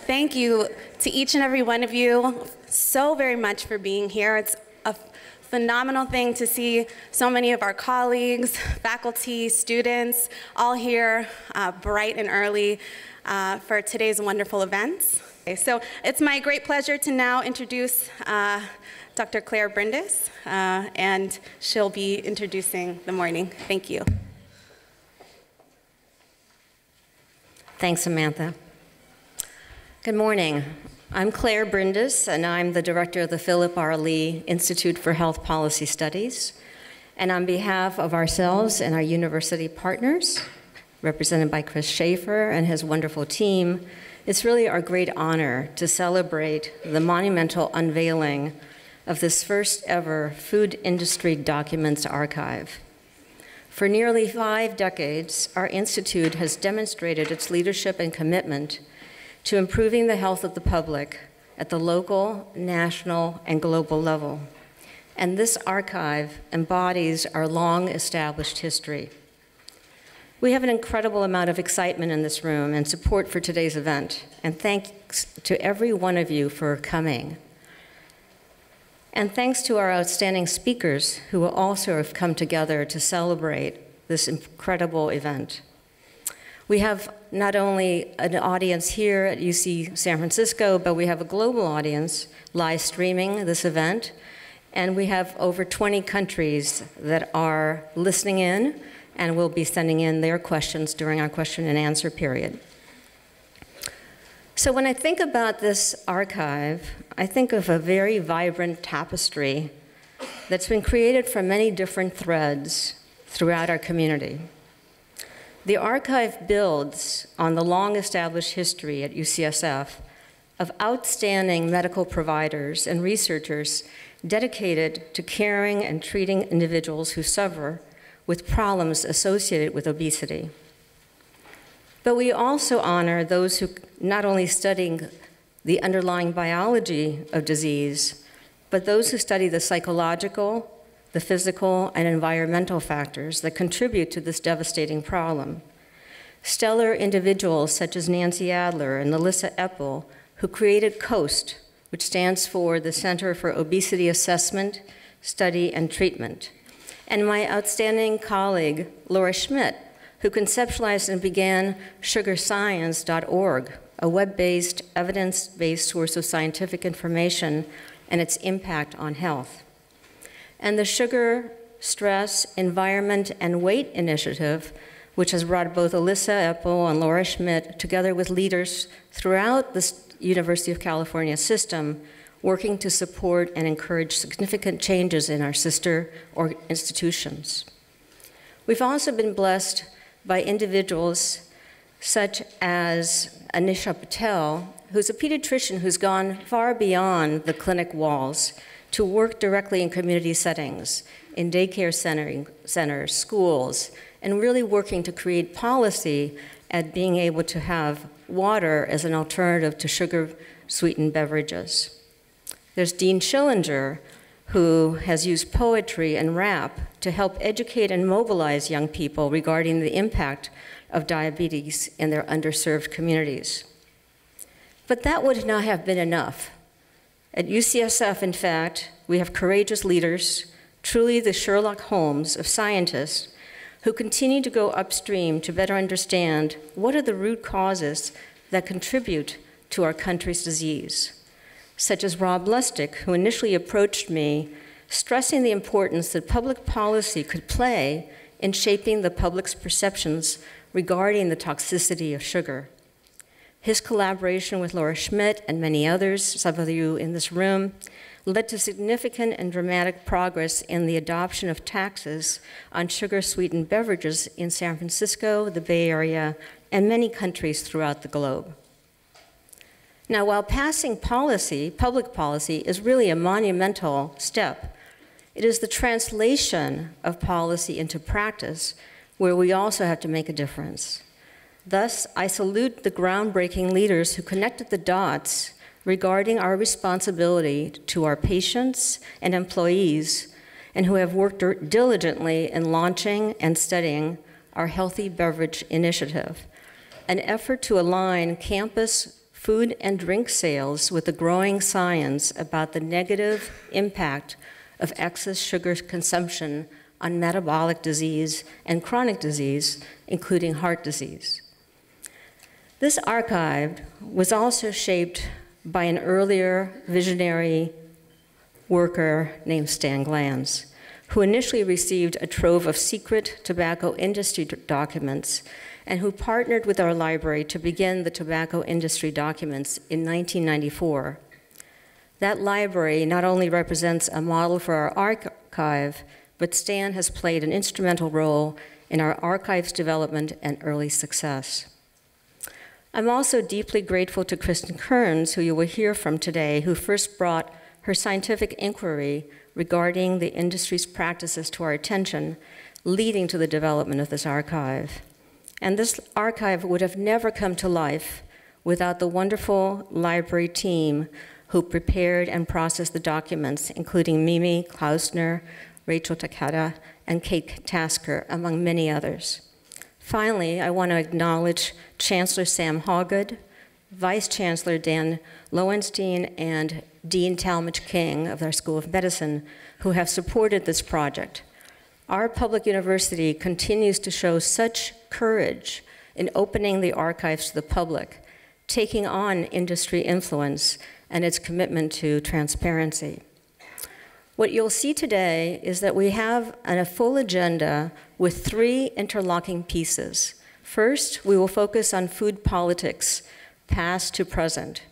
Thank you to each and every one of you so very much for being here. It's a phenomenal thing to see so many of our colleagues, faculty, students, all here bright and early for today's wonderful events. Okay, so it's my great pleasure to now introduce Dr. Claire Brandis, and she'll be introducing the morning. Thank you. Thanks, Samantha. Good morning. I'm Claire Brandis, and I'm the director of the Philip R. Lee Institute for Health Policy Studies. And on behalf of ourselves and our university partners, represented by Chris Schaefer and his wonderful team, it's really our great honor to celebrate the monumental unveiling of this first ever Food Industry Documents Archive. For nearly 5 decades, our institute has demonstrated its leadership and commitment to improving the health of the public at the local, national, and global level. And this archive embodies our long-established history. We have an incredible amount of excitement in this room and support for today's event, and thanks to every one of you for coming. And thanks to our outstanding speakers who will also have come together to celebrate this incredible event. We have not only an audience here at UC San Francisco, but we have a global audience live streaming this event. And we have over 20 countries that are listening in and will be sending in their questions during our question and answer period. So when I think about this archive, I think of a very vibrant tapestry that's been created from many different threads throughout our community. The archive builds on the long-established history at UCSF of outstanding medical providers and researchers dedicated to caring and treating individuals who suffer with problems associated with obesity. But we also honor those who not only studying the underlying biology of disease, but those who study the psychological, the physical, and environmental factors that contribute to this devastating problem. Stellar individuals such as Nancy Adler and Alyssa Eppel, who created COAST, which stands for the Center for Obesity Assessment, Study, and Treatment. And my outstanding colleague, Laura Schmidt, who conceptualized and began sugarscience.org, a web-based, evidence-based source of scientific information and its impact on health. And the Sugar, Stress, Environment, and Weight Initiative, which has brought both Alyssa Eppel and Laura Schmidt together with leaders throughout the University of California system, working to support and encourage significant changes in our sister institutions. We've also been blessed by individuals such as Anisha Patel, who's a pediatrician who's gone far beyond the clinic walls to work directly in community settings, in daycare centers, schools, and really working to create policy at being able to have water as an alternative to sugar-sweetened beverages. There's Dean Schillinger, who has used poetry and rap to help educate and mobilize young people regarding the impact of diabetes in their underserved communities. But that would not have been enough. At UCSF, in fact, we have courageous leaders, truly the Sherlock Holmes of scientists, who continue to go upstream to better understand what are the root causes that contribute to our country's disease, such as Rob Lustig, who initially approached me, stressing the importance that public policy could play in shaping the public's perceptions regarding the toxicity of sugar. His collaboration with Laura Schmidt and many others, some of you in this room, led to significant and dramatic progress in the adoption of taxes on sugar-sweetened beverages in San Francisco, the Bay Area, and many countries throughout the globe. Now, while passing policy, public policy, is really a monumental step, it is the translation of policy into practice where we also have to make a difference. Thus, I salute the groundbreaking leaders who connected the dots regarding our responsibility to our patients and employees, and who have worked diligently in launching and studying our Healthy Beverage Initiative, an effort to align campus food and drink sales with the growing science about the negative impact of excess sugar consumption on metabolic disease and chronic disease, including heart disease. This archive was also shaped by an earlier visionary worker named Stan Glantz, who initially received a trove of secret tobacco industry documents and who partnered with our library to begin the Tobacco Industry Documents in 1994. That library not only represents a model for our archive, but Stan has played an instrumental role in our archive's development and early success. I'm also deeply grateful to Kristen Kerns, who you will hear from today, who first brought her scientific inquiry regarding the industry's practices to our attention, leading to the development of this archive. And this archive would have never come to life without the wonderful library team who prepared and processed the documents, including Mimi Klausner, Rachel Takeda, and Kate Tasker, among many others. Finally, I want to acknowledge Chancellor Sam Hawgood, Vice Chancellor Dan Lowenstein, and Dean Talmadge King of our School of Medicine, who have supported this project. Our public university continues to show such courage in opening the archives to the public, taking on industry influence, and its commitment to transparency. What you'll see today is that we have a full agenda with 3 interlocking pieces. First, we will focus on food politics, past to present.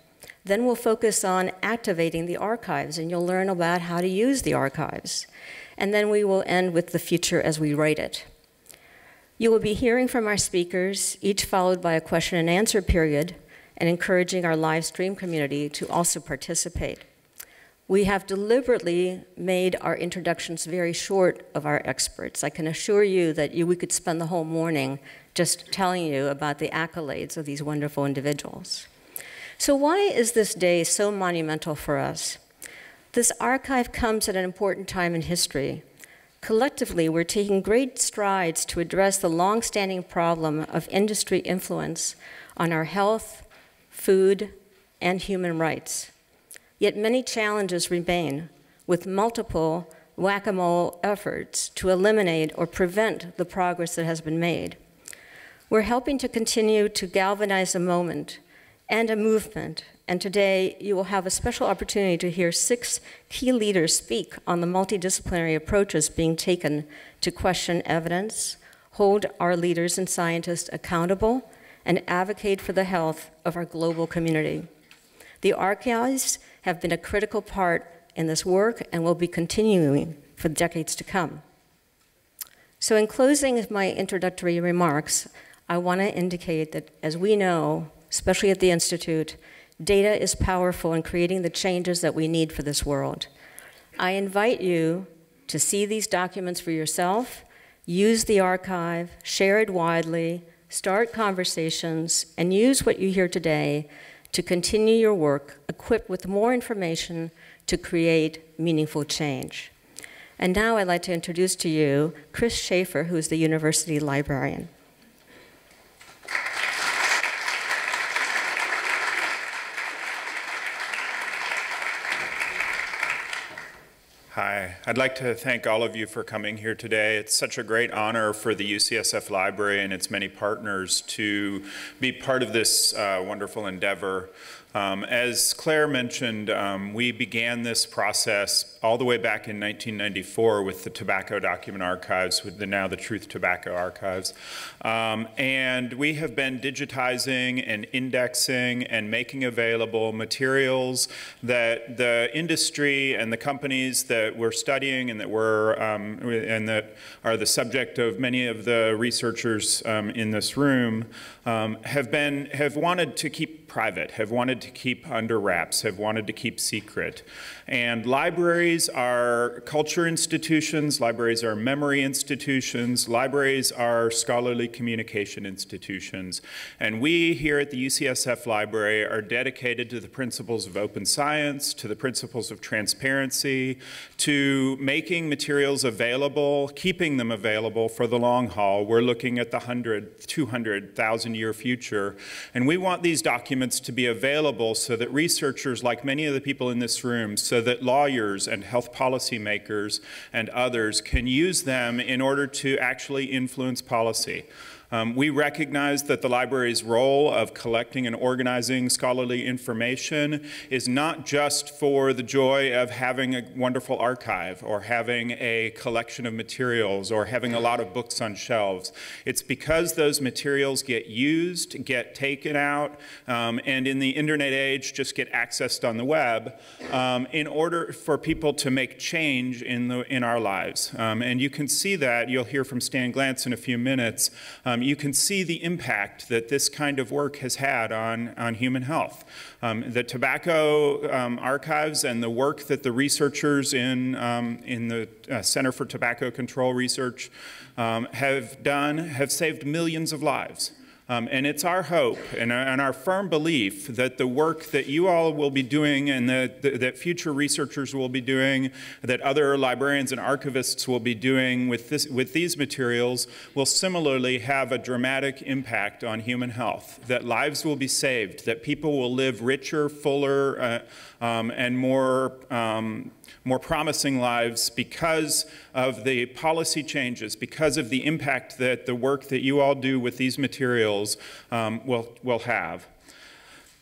Then we'll focus on activating the archives, and you'll learn about how to use the archives. And then we will end with the future as we write it. You will be hearing from our speakers, each followed by a question and answer period, and encouraging our live stream community to also participate. We have deliberately made our introductions very short of our experts. I can assure you that we could spend the whole morning just telling you about the accolades of these wonderful individuals. So why is this day so monumental for us? This archive comes at an important time in history. Collectively, we're taking great strides to address the long-standing problem of industry influence on our health, food, and human rights. Yet many challenges remain, with multiple whack-a-mole efforts to eliminate or prevent the progress that has been made. We're helping to continue to galvanize a moment and a movement, and today you will have a special opportunity to hear 6 key leaders speak on the multidisciplinary approaches being taken to question evidence, hold our leaders and scientists accountable, and advocate for the health of our global community. The archives have been a critical part in this work and will be continuing for decades to come. So in closing my introductory remarks, I want to indicate that, as we know, especially at the Institute, data is powerful in creating the changes that we need for this world. I invite you to see these documents for yourself, use the archive, share it widely, start conversations, and use what you hear today to continue your work, equipped with more information to create meaningful change. And now I'd like to introduce to you Chris Schaefer, who is the university librarian. Hi, I'd like to thank all of you for coming here today. It's such a great honor for the UCSF Library and its many partners to be part of this wonderful endeavor. As Claire mentioned, we began this process all the way back in 1994 with the Tobacco Document Archives, with now the Truth Tobacco Archives. And we have been digitizing and indexing and making available materials that the industry and the companies that we're studying and that that are the subject of many of the researchers in this room have wanted to keep private, have wanted wanted to keep under wraps, have wanted to keep secret. And libraries are culture institutions, libraries are memory institutions, libraries are scholarly communication institutions. And we here at the UCSF Library are dedicated to the principles of open science, to the principles of transparency, to making materials available, keeping them available for the long haul. We're looking at the 100, 200,000 year future. And we want these documents to be available so that researchers, like many of the people in this room, so that lawyers and health policy makers and others can use them in order to actually influence policy. We recognize that the library's role of collecting and organizing scholarly information is not just for the joy of having a wonderful archive or having a collection of materials or having a lot of books on shelves. It's because those materials get used, get taken out, and in the internet age just get accessed on the web in order for people to make change in our lives. And you can see that. You'll hear from Stan Glantz in a few minutes. You can see the impact that this kind of work has had on human health. The tobacco archives and the work that the researchers in the Center for Tobacco Control Research have done have saved millions of lives. And it's our hope and our firm belief that the work that you all will be doing and that future researchers will be doing, that other librarians and archivists will be doing with these materials will similarly have a dramatic impact on human health, that lives will be saved, that people will live richer, fuller, and more promising lives because of the policy changes, because of the impact that the work that you all do with these materials will have.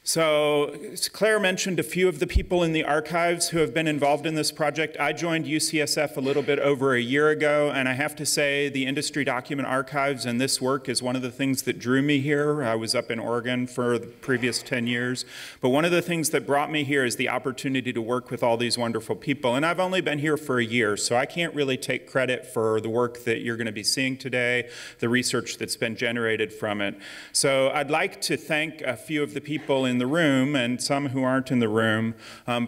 So Claire mentioned a few of the people in the archives who have been involved in this project. I joined UCSF a little bit over a year ago, and I have to say the Industry Document Archives and this work is one of the things that drew me here. I was up in Oregon for the previous 10 years, but one of the things that brought me here is the opportunity to work with all these wonderful people. And I've only been here for a year, so I can't really take credit for the work that you're going to be seeing today, the research that's been generated from it. So I'd like to thank a few of the people in the room and some who aren't in the room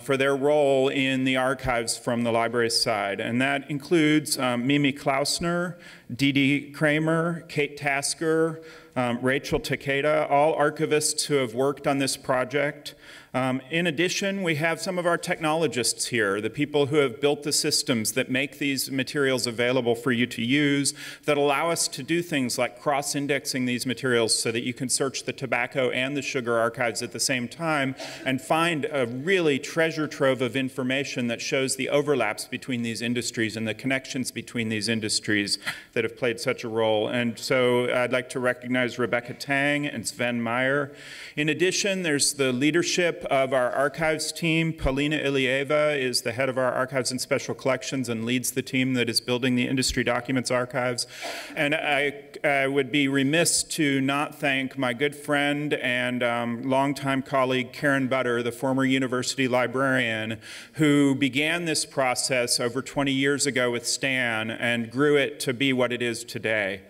for their role in the archives from the library's side. And that includes Mimi Klausner, Dee Dee Kramer, Kate Tasker, Rachel Takeda, all archivists who have worked on this project. In addition, we have some of our technologists here, the people who have built the systems that make these materials available for you to use, that allow us to do things like cross-indexing these materials so that you can search the tobacco and the sugar archives at the same time and find a really treasure trove of information that shows the overlaps between these industries and the connections between these industries that have played such a role. And so I'd like to recognize Rebecca Tang and Sven Meyer. In addition, there's the leadership of our archives team. Polina Ilieva is the head of our archives and special collections and leads the team that is building the Industry Documents Archives. And I would be remiss to not thank my good friend and longtime colleague Karen Butter, the former university librarian, who began this process over 20 years ago with Stan and grew it to be what it is today.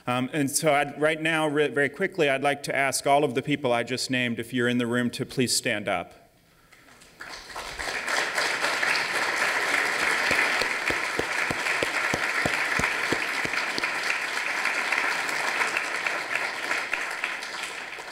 And so right now, very quickly, I'd like to ask all of the people I just named, if you're in the room, to please stand up.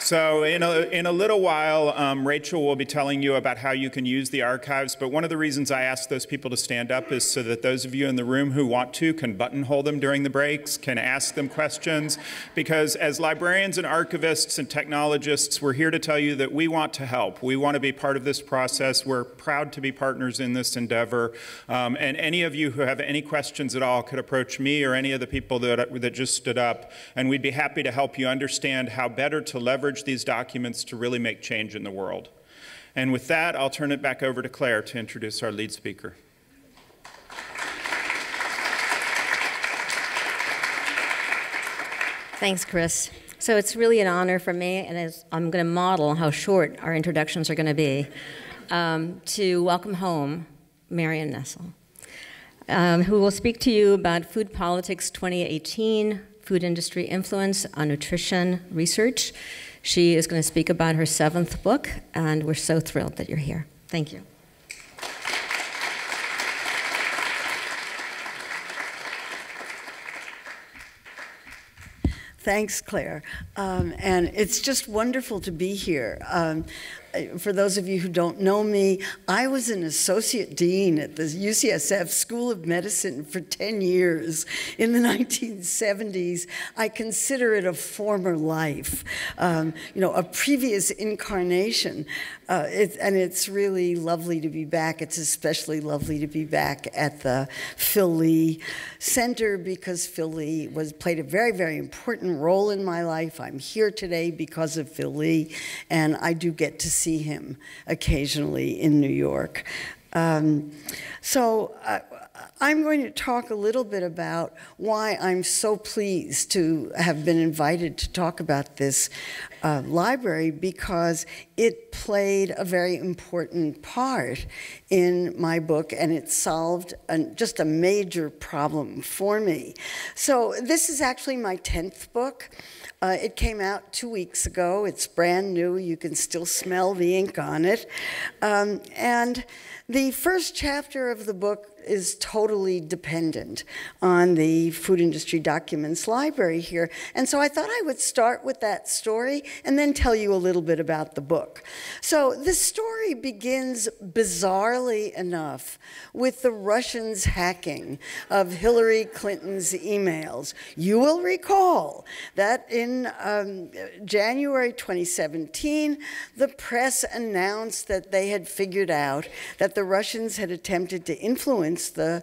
So in a little while, Rachel will be telling you about how you can use the archives, but one of the reasons I asked those people to stand up is so that those of you in the room who want to can buttonhole them during the breaks, can ask them questions, because as librarians and archivists and technologists, we're here to tell you that we want to help. We want to be part of this process. We're proud to be partners in this endeavor, and any of you who have any questions at all could approach me or any of the people that just stood up, and we'd be happy to help you understand how better to leverage these documents to really make change in the world. And with that, I'll turn it back over to Claire to introduce our lead speaker. Thanks, Chris. So it's really an honor for me, and I'm going to model how short our introductions are going to be, to welcome home Maren Nestle, who will speak to you about Food Politics 2018, Food Industry Influence on Nutrition Research. She is going to speak about her 7th book, and we're so thrilled that you're here. Thank you. Thanks, Claire. And it's just wonderful to be here. For those of you who don't know me, I was an associate dean at the UCSF School of Medicine for 10 years in the 1970s. I consider it a former life, a previous incarnation. And it's really lovely to be back. It's especially lovely to be back at the Phil Lee Center because Phil Lee played a very, very important role in my life. I'm here today because of Phil Lee, and I do get to see him occasionally in New York. So I'm going to talk a little bit about why I'm so pleased to have been invited to talk about this library, because it played a very important part in my book, and it solved just a major problem for me. So this is actually my 10th book. It came out 2 weeks ago. It's brand new. You can still smell the ink on it. And the first chapter of the book is totally dependent on the Food Industry Documents Library here. And so I thought I would start with that story and then tell you a little bit about the book. So the story begins, bizarrely enough, with the Russians hacking of Hillary Clinton's emails. You will recall that in January 2017, the press announced that they had figured out that the Russians had attempted to influence the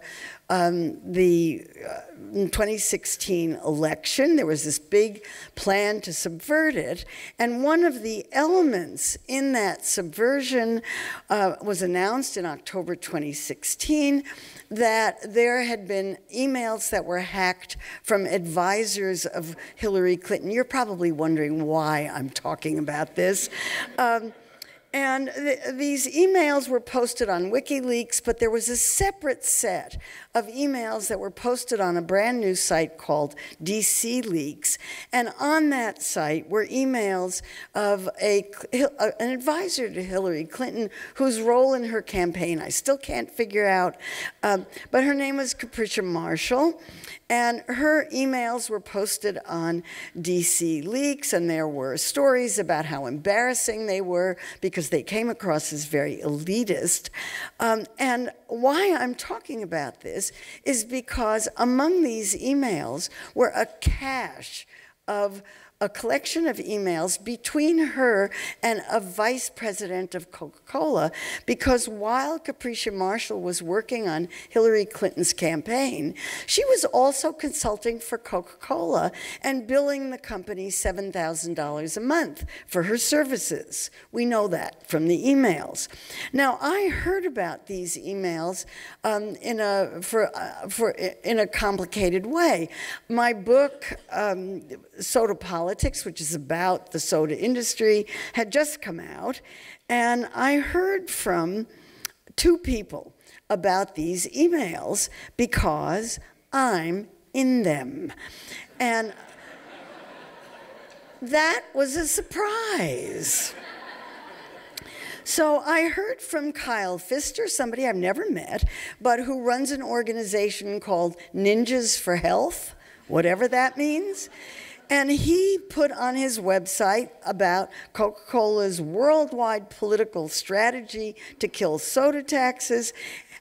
2016 election. There was this big plan to subvert it, and one of the elements in that subversion was announced in October 2016 that there had been emails that were hacked from advisors of Hillary Clinton. You're probably wondering why I'm talking about this. And these emails were posted on WikiLeaks, but there was a separate set of emails that were posted on a brand new site called DC Leaks. And on that site were emails of an advisor to Hillary Clinton, whose role in her campaign I still can't figure out, but her name was Capricia Marshall. And her emails were posted on DC Leaks, and there were stories about how embarrassing they were because they came across as very elitist. And why I'm talking about this is because among these emails were a cache of a collection of emails between her and a vice president of Coca Cola, because while Capricia Marshall was working on Hillary Clinton's campaign, she was also consulting for Coca Cola and billing the company $7,000 a month for her services. We know that from the emails. Now, I heard about these emails in a complicated way. My book, Soda Politics, which is about the soda industry, had just come out, and I heard from 2 people about these emails because I'm in them. And that was a surprise. So I heard from Kyle Pfister, somebody I've never met, but who runs an organization called Ninjas for Health, whatever that means. And he put on his website about Coca-Cola's worldwide political strategy to kill soda taxes,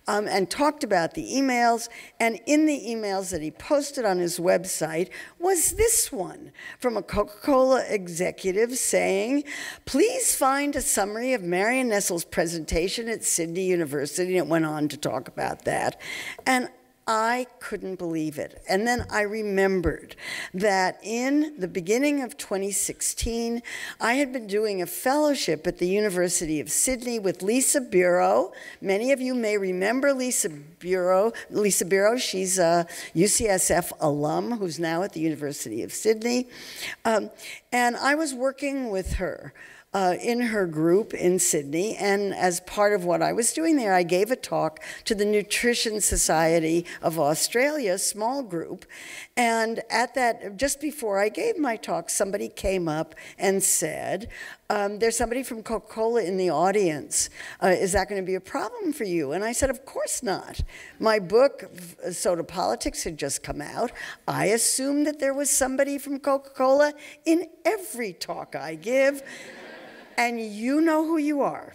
and talked about the emails. And in the emails that he posted on his website was this one from a Coca-Cola executive saying, please find a summary of Maren Nestle's presentation at Sydney University. And it went on to talk about that. And I couldn't believe it. And then I remembered that in the beginning of 2016, I had been doing a fellowship at the University of Sydney with Lisa Bureau. Many of you may remember Lisa Bureau. She's a UCSF alum who's now at the University of Sydney. And I was working with her in her group in Sydney, and as part of what I was doing there, I gave a talk to the Nutrition Society of Australia, small group, and at that, just before I gave my talk, somebody came up and said, there's somebody from Coca Cola in the audience. Is that going to be a problem for you? And I said, of course not. My book, Soda Politics, had just come out. I assumed that there was somebody from Coca Cola in every talk I give, and you know who you are.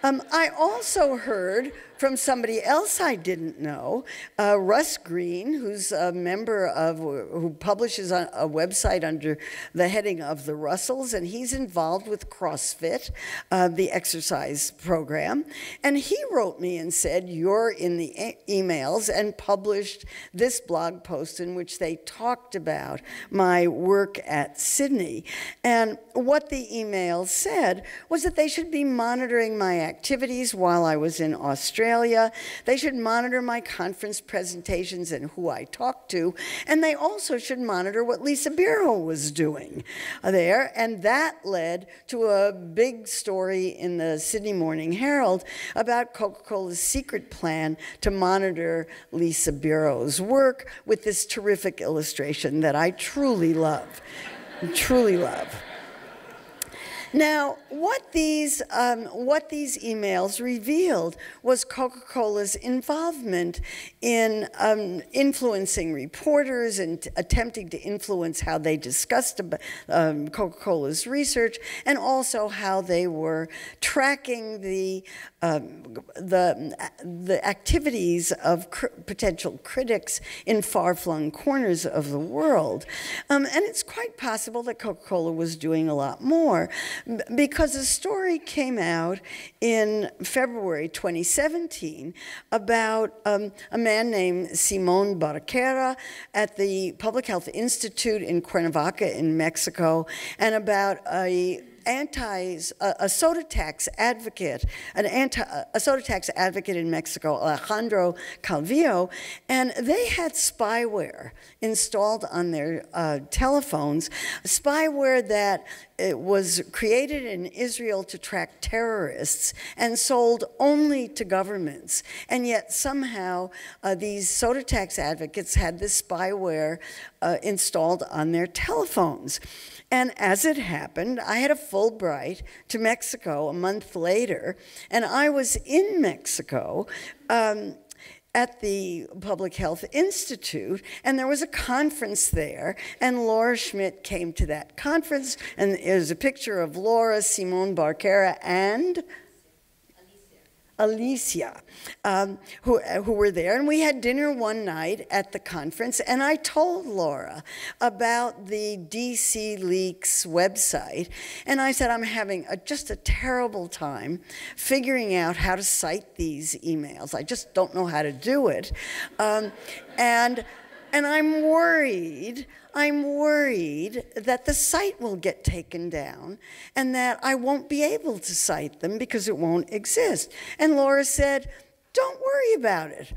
I also heard from somebody else I didn't know, Russ Greene, who's a member of, who publishes on a website under the heading of the Russells, and he's involved with CrossFit, the exercise program. And he wrote me and said, you're in the emails, and published this blog post in which they talked about my work at Sydney. And what the email said was that they should be monitoring my activities while I was in Australia. They should monitor my conference presentations and who I talked to, and they also should monitor what Lisa Biro was doing there. And that led to a big story in the Sydney Morning Herald about Coca-Cola's secret plan to monitor Lisa Biro's work, with this terrific illustration that I truly love, truly love. Now, what these emails revealed was Coca-Cola's involvement in influencing reporters and attempting to influence how they discussed Coca-Cola's research, and also how they were tracking the activities of potential critics in far-flung corners of the world. And it's quite possible that Coca-Cola was doing a lot more, because a story came out in February 2017 about a man named Simon Barquera at the Public Health Institute in Cuernavaca in Mexico, and about a soda tax advocate, a soda tax advocate in Mexico, Alejandro Calvillo, and they had spyware installed on their telephones, spyware that it was created in Israel to track terrorists and sold only to governments. And yet somehow these soda tax advocates had this spyware installed on their telephones. And as it happened, I had a Fulbright to Mexico a month later, and I was in Mexico at the Public Health Institute, and there was a conference there, and Laura Schmidt came to that conference, and there's a picture of Laura, Simon Barquera, and Alicia, who were there, and we had dinner one night at the conference, and I told Laura about the DC Leaks website, and I said, I'm having just a terrible time figuring out how to cite these emails. I just don't know how to do it, and I'm worried that the site will get taken down and that I won't be able to cite them because it won't exist. And Laura said, don't worry about it.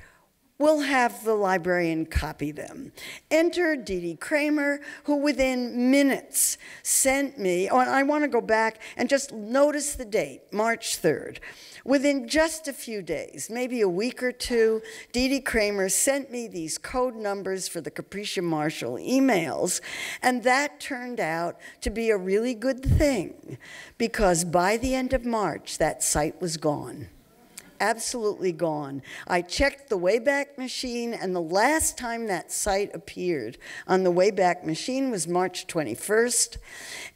We'll have the librarian copy them. Enter Dee Dee Kramer, who within minutes sent me, and I want to go back and just notice the date, March 3rd. Within just a few days, maybe a week or two, Dee Dee Kramer sent me these code numbers for the Capricia Marshall emails, and that turned out to be a really good thing, because by the end of March, that site was gone. Absolutely gone. I checked the Wayback Machine, and the last time that site appeared on the Wayback Machine was March 21st.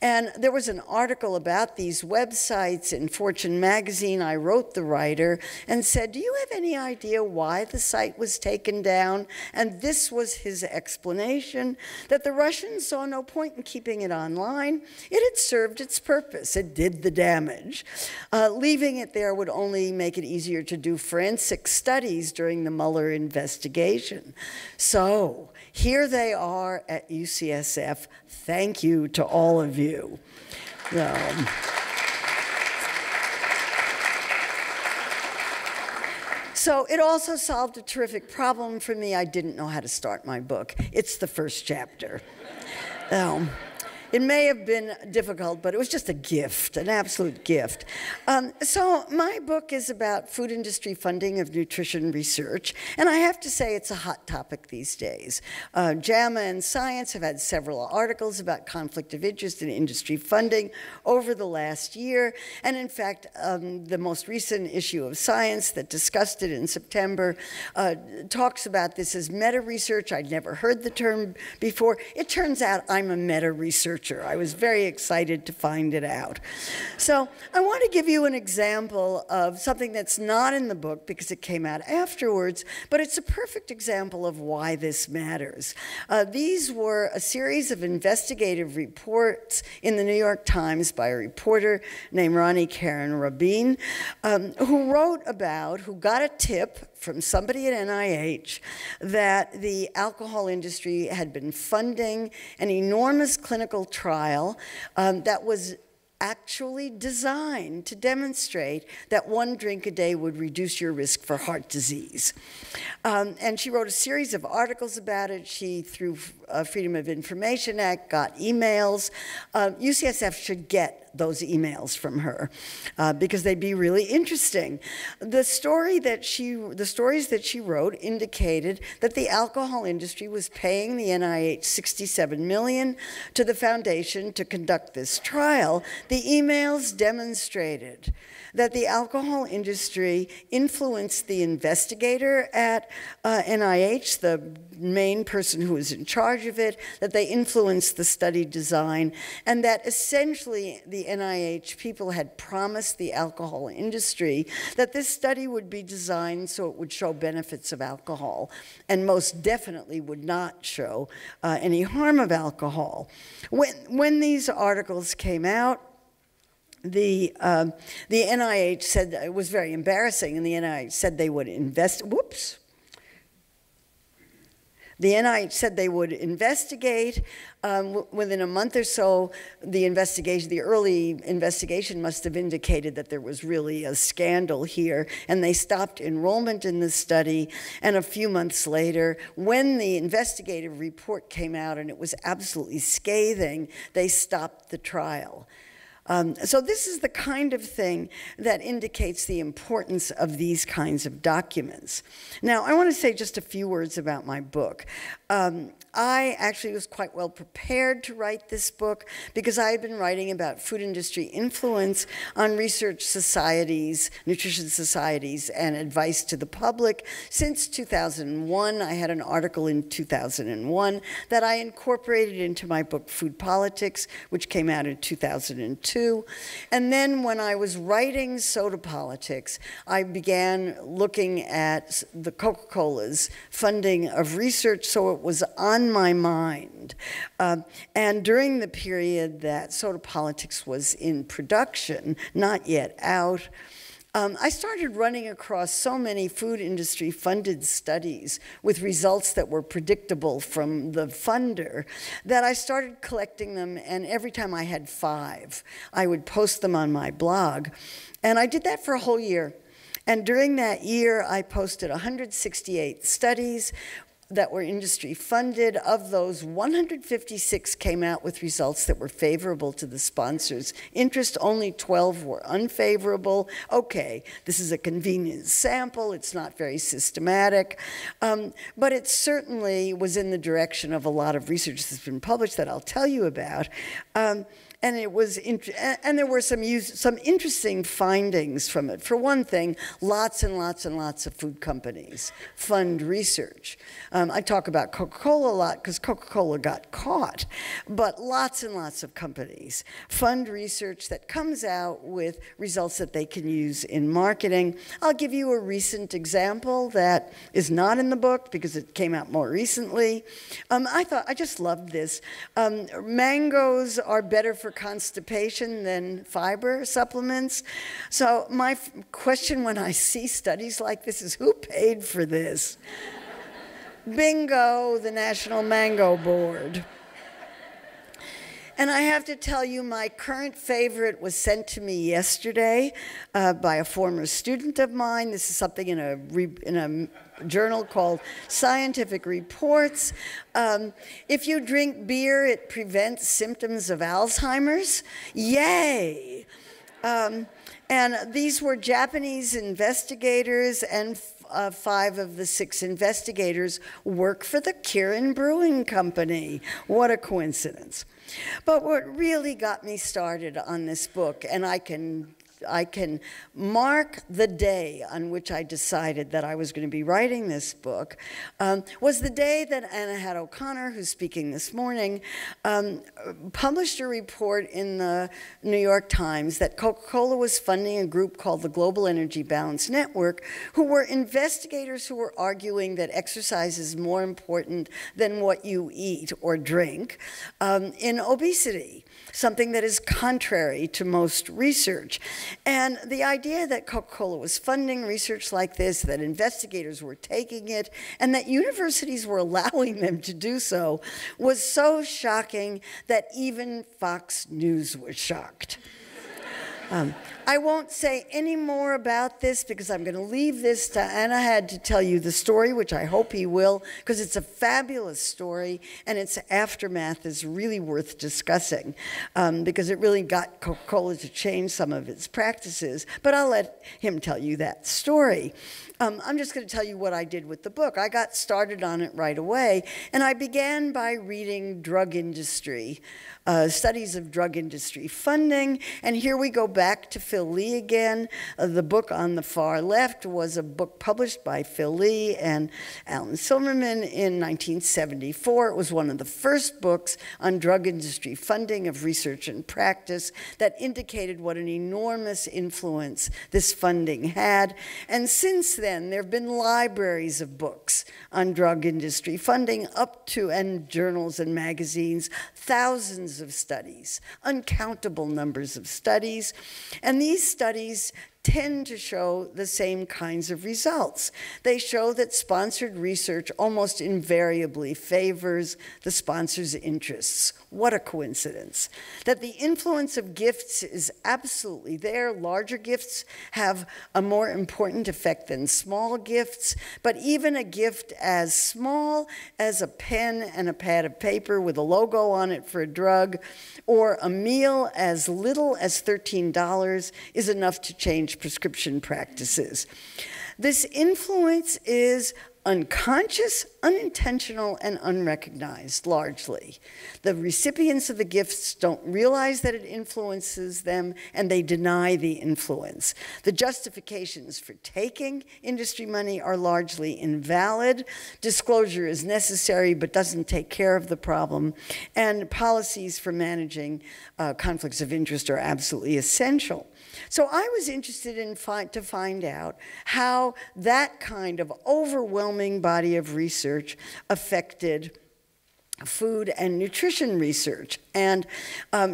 And there was an article about these websites in Fortune magazine. I wrote the writer and said, do you have any idea why the site was taken down? And this was his explanation, that the Russians saw no point in keeping it online. It had served its purpose. It did the damage. Leaving it there would only make it easier to do forensic studies during the Mueller investigation. So here they are at UCSF. Thank you to all of you. So it also solved a terrific problem for me. I didn't know how to start my book. It's the first chapter. It may have been difficult, but it was just a gift, an absolute gift. So my book is about food industry funding of nutrition research, and I have to say it's a hot topic these days. JAMA and Science have had several articles about conflict of interest in industry funding over the last year, and in fact, the most recent issue of Science that discussed it in September talks about this as meta-research. I'd never heard the term before. It turns out I'm a meta-researcher. I was very excited to find it out. So I want to give you an example of something that's not in the book because it came out afterwards, but it's a perfect example of why this matters. These were a series of investigative reports in the New York Times by a reporter named Ronnie Karen Rabin, who got a tip from somebody at NIH that the alcohol industry had been funding an enormous clinical trial that was actually designed to demonstrate that one drink a day would reduce your risk for heart disease. And she wrote a series of articles about it. She, through Freedom of Information Act, got emails. UCSF should get those emails from her because they'd be really interesting. The stories that she wrote indicated that the alcohol industry was paying the NIH $67 million to the foundation to conduct this trial. The emails demonstrated that the alcohol industry influenced the investigator at NIH, the main person who was in charge of it, that they influenced the study design, and that essentially the NIH people had promised the alcohol industry that this study would be designed so it would show benefits of alcohol, and most definitely would not show any harm of alcohol. When these articles came out, the NIH said, it was very embarrassing, and the NIH said they would The NIH said they would investigate. Within a month or so, the early investigation must have indicated that there was really a scandal here, and they stopped enrollment in the study. And a few months later, when the investigative report came out and it was absolutely scathing, they stopped the trial. So this is the kind of thing that indicates the importance of these kinds of documents. Now, I want to say just a few words about my book. I actually was quite well prepared to write this book because I had been writing about food industry influence on research societies, nutrition societies, and advice to the public since 2001. I had an article in 2001 that I incorporated into my book, Food Politics, which came out in 2002. And then when I was writing Soda Politics, I began looking at the Coca Cola's funding of research, so it was on my mind. And during the period that Soda Politics was in production, not yet out, I started running across so many food industry funded studies with results that were predictable from the funder that I started collecting them, and every time I had 5, I would post them on my blog. And I did that for a whole year. And during that year, I posted 168 studies that were industry funded. Of those, 156 came out with results that were favorable to the sponsor's interest. Only 12 were unfavorable. Okay, this is a convenient sample. It's not very systematic. But it certainly was in the direction of a lot of research that's been published that I'll tell you about. And it was, and there were some interesting findings from it. For one thing, lots and lots and lots of food companies fund research. I talk about Coca Cola a lot because Coca Cola got caught, but lots and lots of companies fund research that comes out with results that they can use in marketing. I'll give you a recent example that is not in the book because it came out more recently. I just loved this. Mangoes are better for constipation than fiber supplements. So my question when I see studies like this is, who paid for this? Bingo, the National Mango Board. And I have to tell you, my current favorite was sent to me yesterday by a former student of mine. This is something in a journal called Scientific Reports. If you drink beer, it prevents symptoms of Alzheimer's. Yay! And these were Japanese investigators, and 5 of the 6 investigators work for the Kirin Brewing Company. What a coincidence. But what really got me started on this book, and I can mark the day on which I decided that I was going to be writing this book, was the day that Anna Had O'Connor, who's speaking this morning, published a report in the New York Times that Coca Cola was funding a group called the Global Energy Balance Network, who were investigators who were arguing that exercise is more important than what you eat or drink in obesity, something that is contrary to most research. And the idea that Coca-Cola was funding research like this, that investigators were taking it, and that universities were allowing them to do so, was so shocking that even Fox News was shocked. I won't say any more about this because I'm going to leave this to Anna Had to tell you the story, which I hope he will, because it's a fabulous story and its aftermath is really worth discussing because it really got Coca-Cola to change some of its practices. But I'll let him tell you that story. I'm just going to tell you what I did with the book. I got started on it right away, and I began by reading drug industry, studies of drug industry funding, and here we go back to Phil Lee again. The book on the far left was a book published by Phil Lee and Alan Silverman in 1974. It was one of the first books on drug industry funding of research and practice that indicated what an enormous influence this funding had, and since then, there have been libraries of books on drug industry funding up to, and journals and magazines, thousands of studies, uncountable numbers of studies. And these studies tend to show the same kinds of results. They show that sponsored research almost invariably favors the sponsor's interests. What a coincidence. That the influence of gifts is absolutely there. Larger gifts have a more important effect than small gifts, but even a gift as small as a pen and a pad of paper with a logo on it for a drug, or a meal as little as $13 is enough to change prescription practices. This influence is unconscious, unintentional, and unrecognized, largely. The recipients of the gifts don't realize that it influences them, and they deny the influence. The justifications for taking industry money are largely invalid. Disclosure is necessary, but doesn't take care of the problem. And policies for managing conflicts of interest are absolutely essential. So I was interested in to find out how that kind of overwhelming body of research affected food and nutrition research. And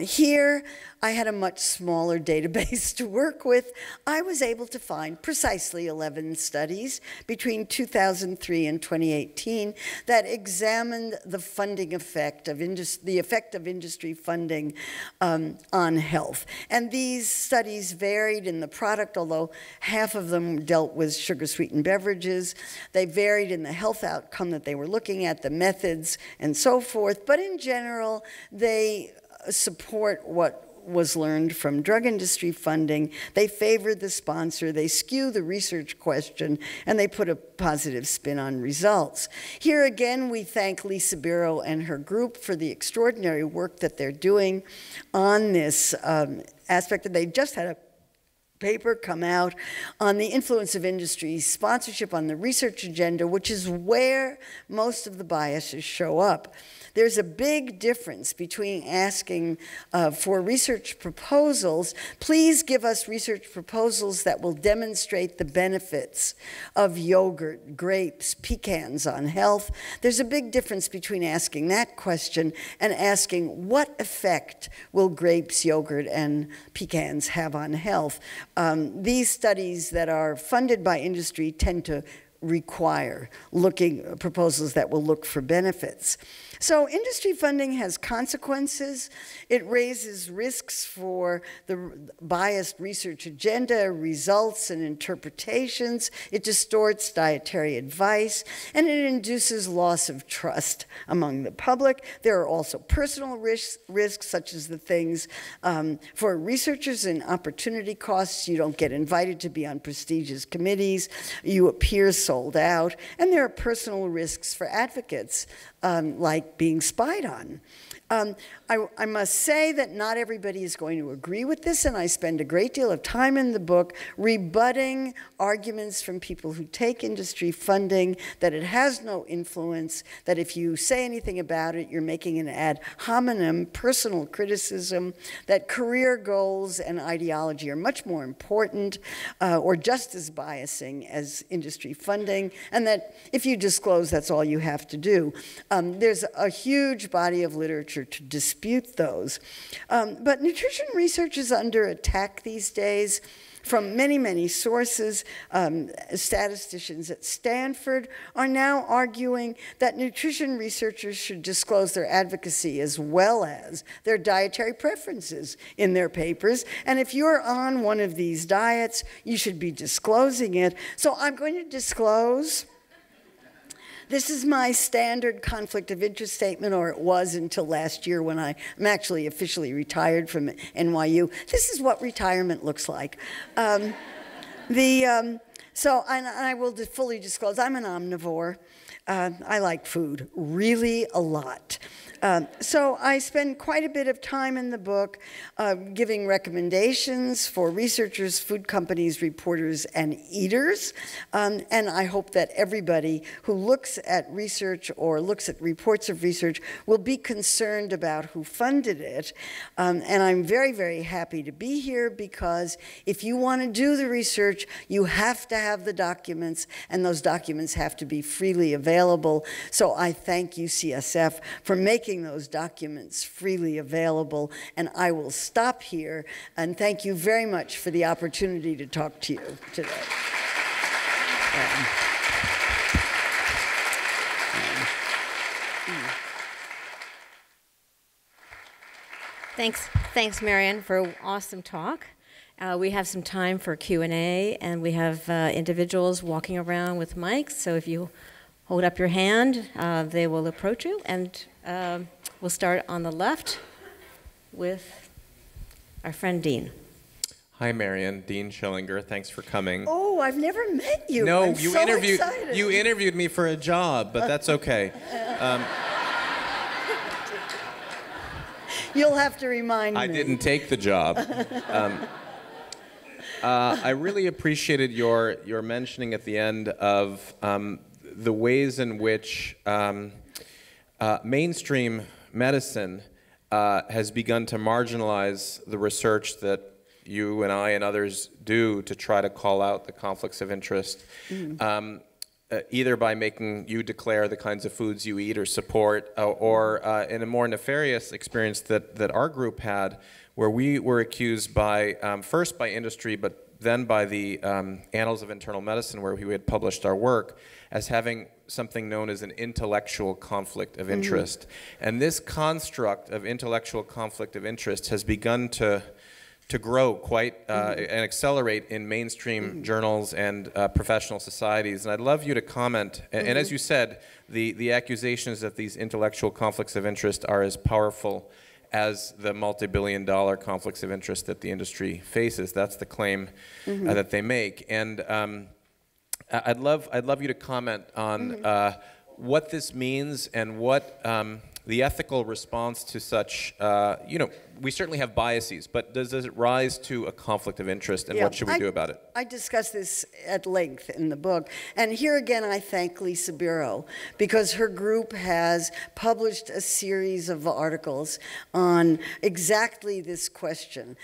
here I had a much smaller database to work with. I was able to find precisely 11 studies between 2003 and 2018 that examined the funding effect of the effect of industry funding on health. And these studies varied in the product, although half of them dealt with sugar-sweetened beverages. They varied in the health outcome that they were looking at, the methods, and so forth. But in general, they support what was learned from drug industry funding. They favor the sponsor, they skew the research question, and they put a positive spin on results. Here again, we thank Lisa Biro and her group for the extraordinary work that they're doing on this aspect. They just had a paper come out on the influence of industry sponsorship on the research agenda, which is where most of the biases show up. There's a big difference between asking for research proposals. Please give us research proposals that will demonstrate the benefits of yogurt, grapes, pecans on health. There's a big difference between asking that question and asking what effect will grapes, yogurt, and pecans have on health. These studies that are funded by industry tend to require proposals that will look for benefits. So industry funding has consequences. It raises risks for the biased research agenda, results, and interpretations. It distorts dietary advice, and it induces loss of trust among the public. There are also personal risks such as the things for researchers and opportunity costs. You don't get invited to be on prestigious committees. You appear sold out. And there are personal risks for advocates, like being spied on. I must say that not everybody is going to agree with this, and I spend a great deal of time in the book rebutting arguments from people who take industry funding, that it has no influence, that if you say anything about it, you're making an ad hominem personal criticism, that career goals and ideology are much more important or just as biasing as industry funding, and that if you disclose, that's all you have to do. There's a huge body of literature to dispute those. But nutrition research is under attack these days from many, many sources. Statisticians at Stanford are now arguing that nutrition researchers should disclose their advocacy as well as their dietary preferences in their papers. And if you're on one of these diets, you should be disclosing it. So I'm going to disclose. This is my standard conflict of interest statement, or it was until last year when I'm actually officially retired from NYU. This is what retirement looks like. So I will fully disclose, I'm an omnivore. I like food really a lot. So I spend quite a bit of time in the book giving recommendations for researchers, food companies, reporters, and eaters. And I hope that everybody who looks at research or looks at reports of research will be concerned about who funded it. And I'm very, very happy to be here because if you want to do the research, you have to have the documents, and those documents have to be freely available. So I thank UCSF for making those documents freely available, and I will stop here and thank you very much for the opportunity to talk to you today. Thanks, Maren, for an awesome talk. We have some time for Q&A, and we have individuals walking around with mics, so if you hold up your hand, they will approach you, and we'll start on the left with our friend Dean. Hi, Marian. Dean Schillinger. Thanks for coming. Oh, I've never met you. No, I'm so excited. You interviewed me for a job, but that's okay. You'll have to remind me. I didn't take the job. I really appreciated your mentioning at the end of the ways in which mainstream medicine has begun to marginalize the research that you and I and others do to try to call out the conflicts of interest, either by making you declare the kinds of foods you eat or support, or in a more nefarious experience that our group had, where we were accused by, first by industry, but then by the Annals of Internal Medicine, where we had published our work, as having something known as an intellectual conflict of interest. And this construct of intellectual conflict of interest has begun to grow quite and accelerate in mainstream journals and professional societies. And I'd love you to comment, and as you said, the accusations that these intellectual conflicts of interest are as powerful as the multi-billion-dollar conflicts of interest that the industry faces. That's the claim that they make. And I'd love you to comment on what this means and what the ethical response to such, we certainly have biases, but does it rise to a conflict of interest, and what should we do about it? I discuss this at length in the book, and here again I thank Lisa Bureau, because her group has published a series of articles on exactly this question.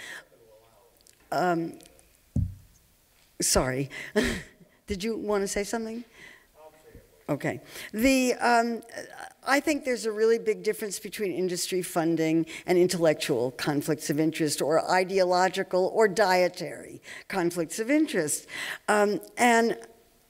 Sorry, did you want to say something? Okay. I think there's a really big difference between industry funding and intellectual conflicts of interest, or ideological or dietary conflicts of interest. And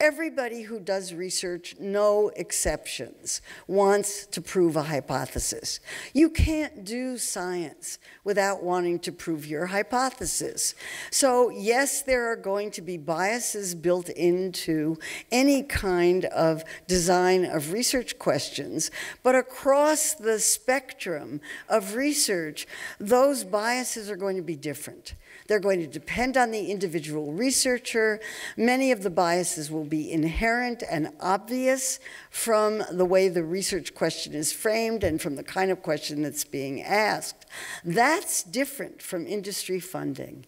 Everybody who does research, no exceptions, wants to prove a hypothesis. You can't do science without wanting to prove your hypothesis. So yes, there are going to be biases built into any kind of design of research questions, but across the spectrum of research, those biases are going to be different. They're going to depend on the individual researcher. Many of the biases will be inherent and obvious from the way the research question is framed and from the kind of question that's being asked. That's different from industry funding,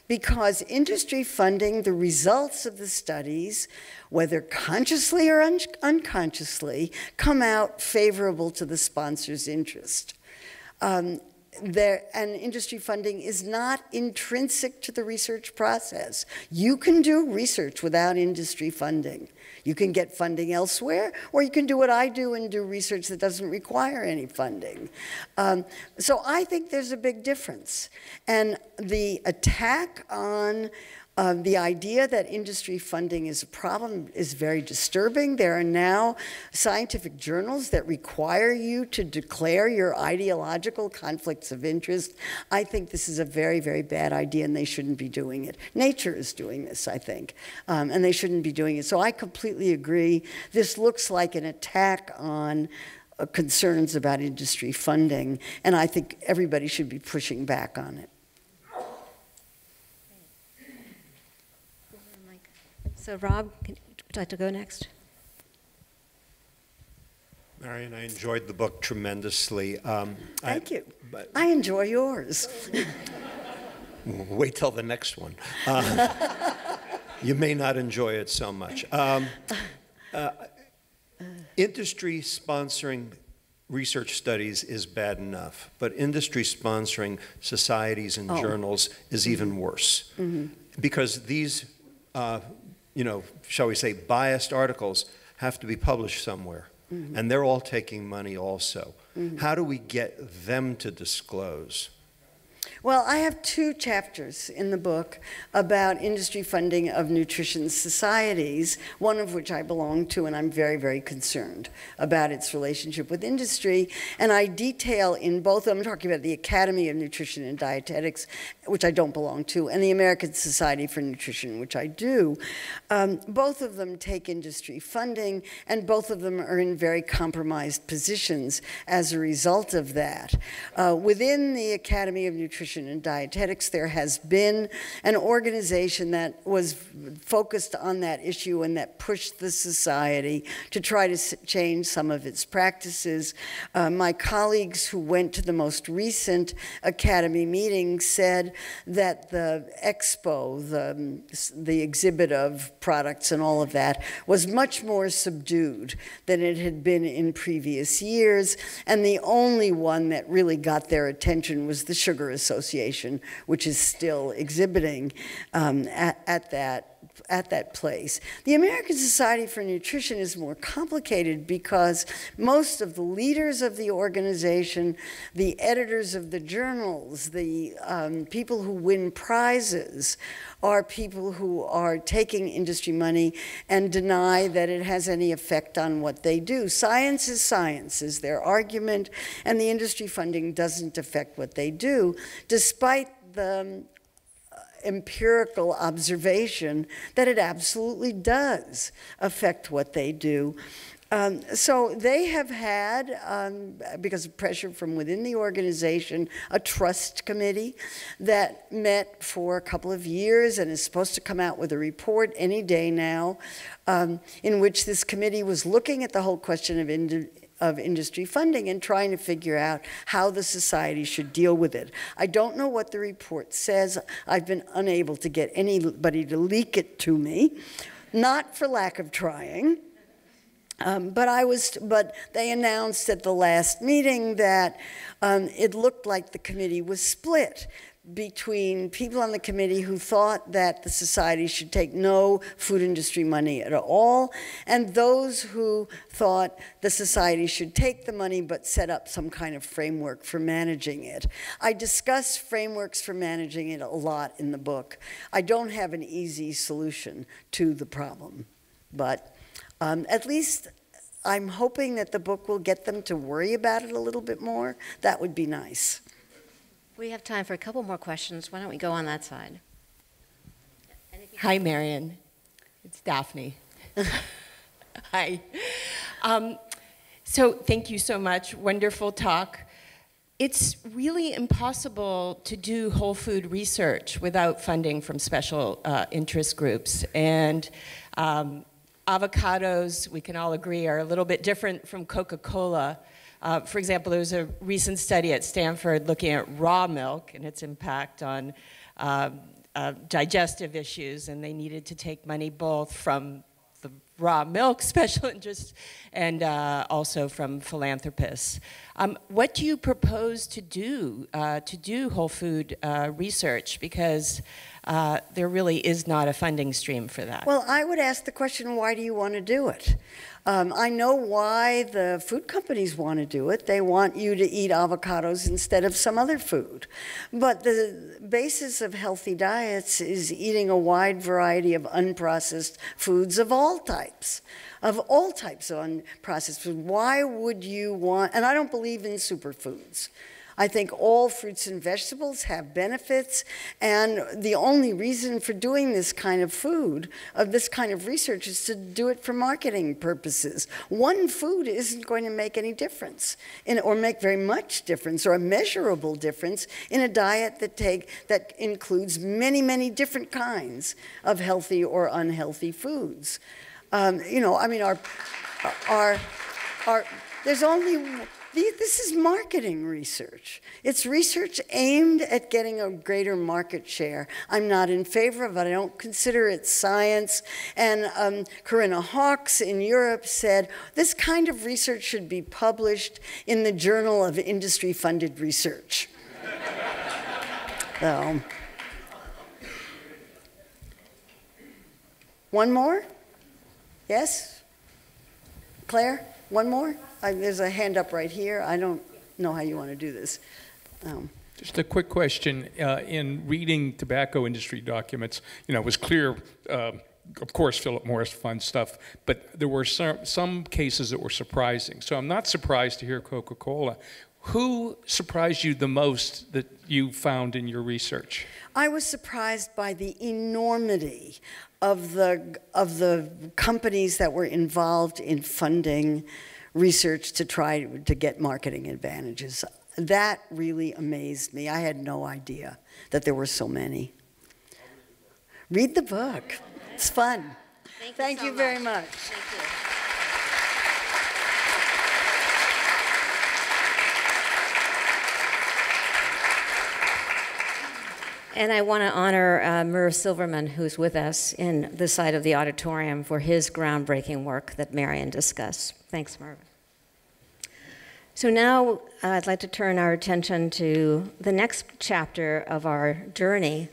because industry funding, the results of the studies, whether consciously or unconsciously, come out favorable to the sponsor's interest. And industry funding is not intrinsic to the research process. You can do research without industry funding. You can get funding elsewhere, or you can do what I do and do research that doesn't require any funding. So I think there's a big difference. And the attack on the idea that industry funding is a problem is very disturbing. There are now scientific journals that require you to declare your ideological conflicts of interest. I think this is a very, very bad idea, and they shouldn't be doing it. Nature is doing this, I think, and they shouldn't be doing it. So I completely agree. This looks like an attack on concerns about industry funding, and I think everybody should be pushing back on it. So Rob, would you like to go next? Marion, I enjoyed the book tremendously. Thank you. I enjoy yours. Wait till the next one. You may not enjoy it so much. Industry sponsoring research studies is bad enough, but industry sponsoring societies and journals is even worse. Because these shall we say, biased articles have to be published somewhere. And they're all taking money also. How do we get them to disclose? Well, I have 2 chapters in the book about industry funding of nutrition societies, one of which I belong to, and I'm very, very concerned about its relationship with industry. And I detail in both of them, I'm talking about the Academy of Nutrition and Dietetics, which I don't belong to, and the American Society for Nutrition, which I do. Both of them take industry funding, and both of them are in very compromised positions as a result of that. Within the Academy of Nutrition and Dietetics, there has been an organization that was focused on that issue and that pushed the society to try to change some of its practices. My colleagues who went to the most recent Academy meeting said that the expo, the exhibit of products and all of that, was much more subdued than it had been in previous years, and the only one that really got their attention was the Sugar Association, which is still exhibiting at that place. The American Society for Nutrition is more complicated because most of the leaders of the organization, the editors of the journals, the people who win prizes are people who are taking industry money and deny that it has any effect on what they do. Science is their argument, and the industry funding doesn't affect what they do, despite the empirical observation that it absolutely does affect what they do. So they have had, because of pressure from within the organization, a trust committee that met for a couple of years and is supposed to come out with a report any day now, in which this committee was looking at the whole question of industry funding and trying to figure out how the society should deal with it. I don't know what the report says. I've been unable to get anybody to leak it to me, not for lack of trying. But they announced at the last meeting that it looked like the committee was split between people on the committee who thought that the society should take no food industry money at all, and those who thought the society should take the money but set up some kind of framework for managing it. I discuss frameworks for managing it a lot in the book. I don't have an easy solution to the problem. But at least I'm hoping that the book will get them to worry about it a little bit more. That would be nice. We have time for a couple more questions. Why don't we go on that side? Hi, Marion. It's Daphne. Hi. So thank you so much. Wonderful talk. It's really impossible to do whole food research without funding from special interest groups. And avocados, we can all agree, are a little bit different from Coca Cola. For example, there was a recent study at Stanford looking at raw milk and its impact on digestive issues, and they needed to take money both from the raw milk special interest and also from philanthropists. What do you propose to do whole food research? Because there really is not a funding stream for that. Well, I would ask the question, why do you want to do it? I know why the food companies want to do it. They want you to eat avocados instead of some other food. But the basis of healthy diets is eating a wide variety of unprocessed foods of all types. Of unprocessed food. Why would you want, and I don't believe in superfoods. I think all fruits and vegetables have benefits, and the only reason for doing this kind of food, this kind of research, is to do it for marketing purposes. One food isn't going to make any difference, or make very much difference, or a measurable difference in a diet that includes many, many different kinds of healthy or unhealthy foods. This is marketing research. It's research aimed at getting a greater market share. I'm not in favor of it. I don't consider it science. And Corinna Hawkes in Europe said, this kind of research should be published in the Journal of Industry-Funded Research. So, one more? Yes? Claire, one more? There's a hand up right here. I don't know how you want to do this. Just a quick question. In reading tobacco industry documents, it was clear, of course, Philip Morris fund stuff, but there were some cases that were surprising. So I'm not surprised to hear Coca Cola. Who surprised you the most that you found in your research? I was surprised by the enormity of the companies that were involved in funding research to try to get marketing advantages. That really amazed me. I had no idea that there were so many. Read the book. It's fun. Thank you very much. Thank you. And I want to honor Merv Silverman, who's with us in this side of the auditorium, for his groundbreaking work that Marion discussed. Thanks, Merv. So now I'd like to turn our attention to the next chapter of our journey,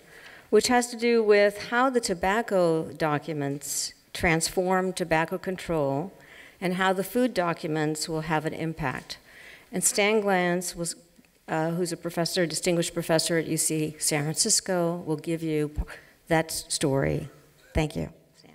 which has to do with how the tobacco documents transform tobacco control and how the food documents will have an impact. And Stan Glantz was who's a distinguished professor at UC San Francisco, will give you that story. Thank you. Stan.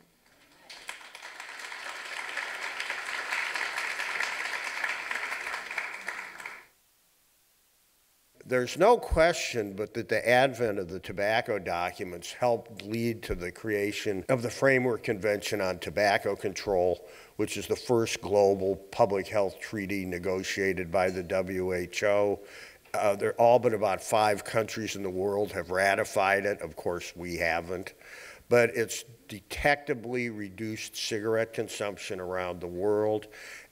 There's no question but that the advent of the tobacco documents helped lead to the creation of the Framework Convention on Tobacco Control, which is the first global public health treaty negotiated by the WHO. All but about 5 countries in the world have ratified it. Of course, we haven't. But it's detectably reduced cigarette consumption around the world.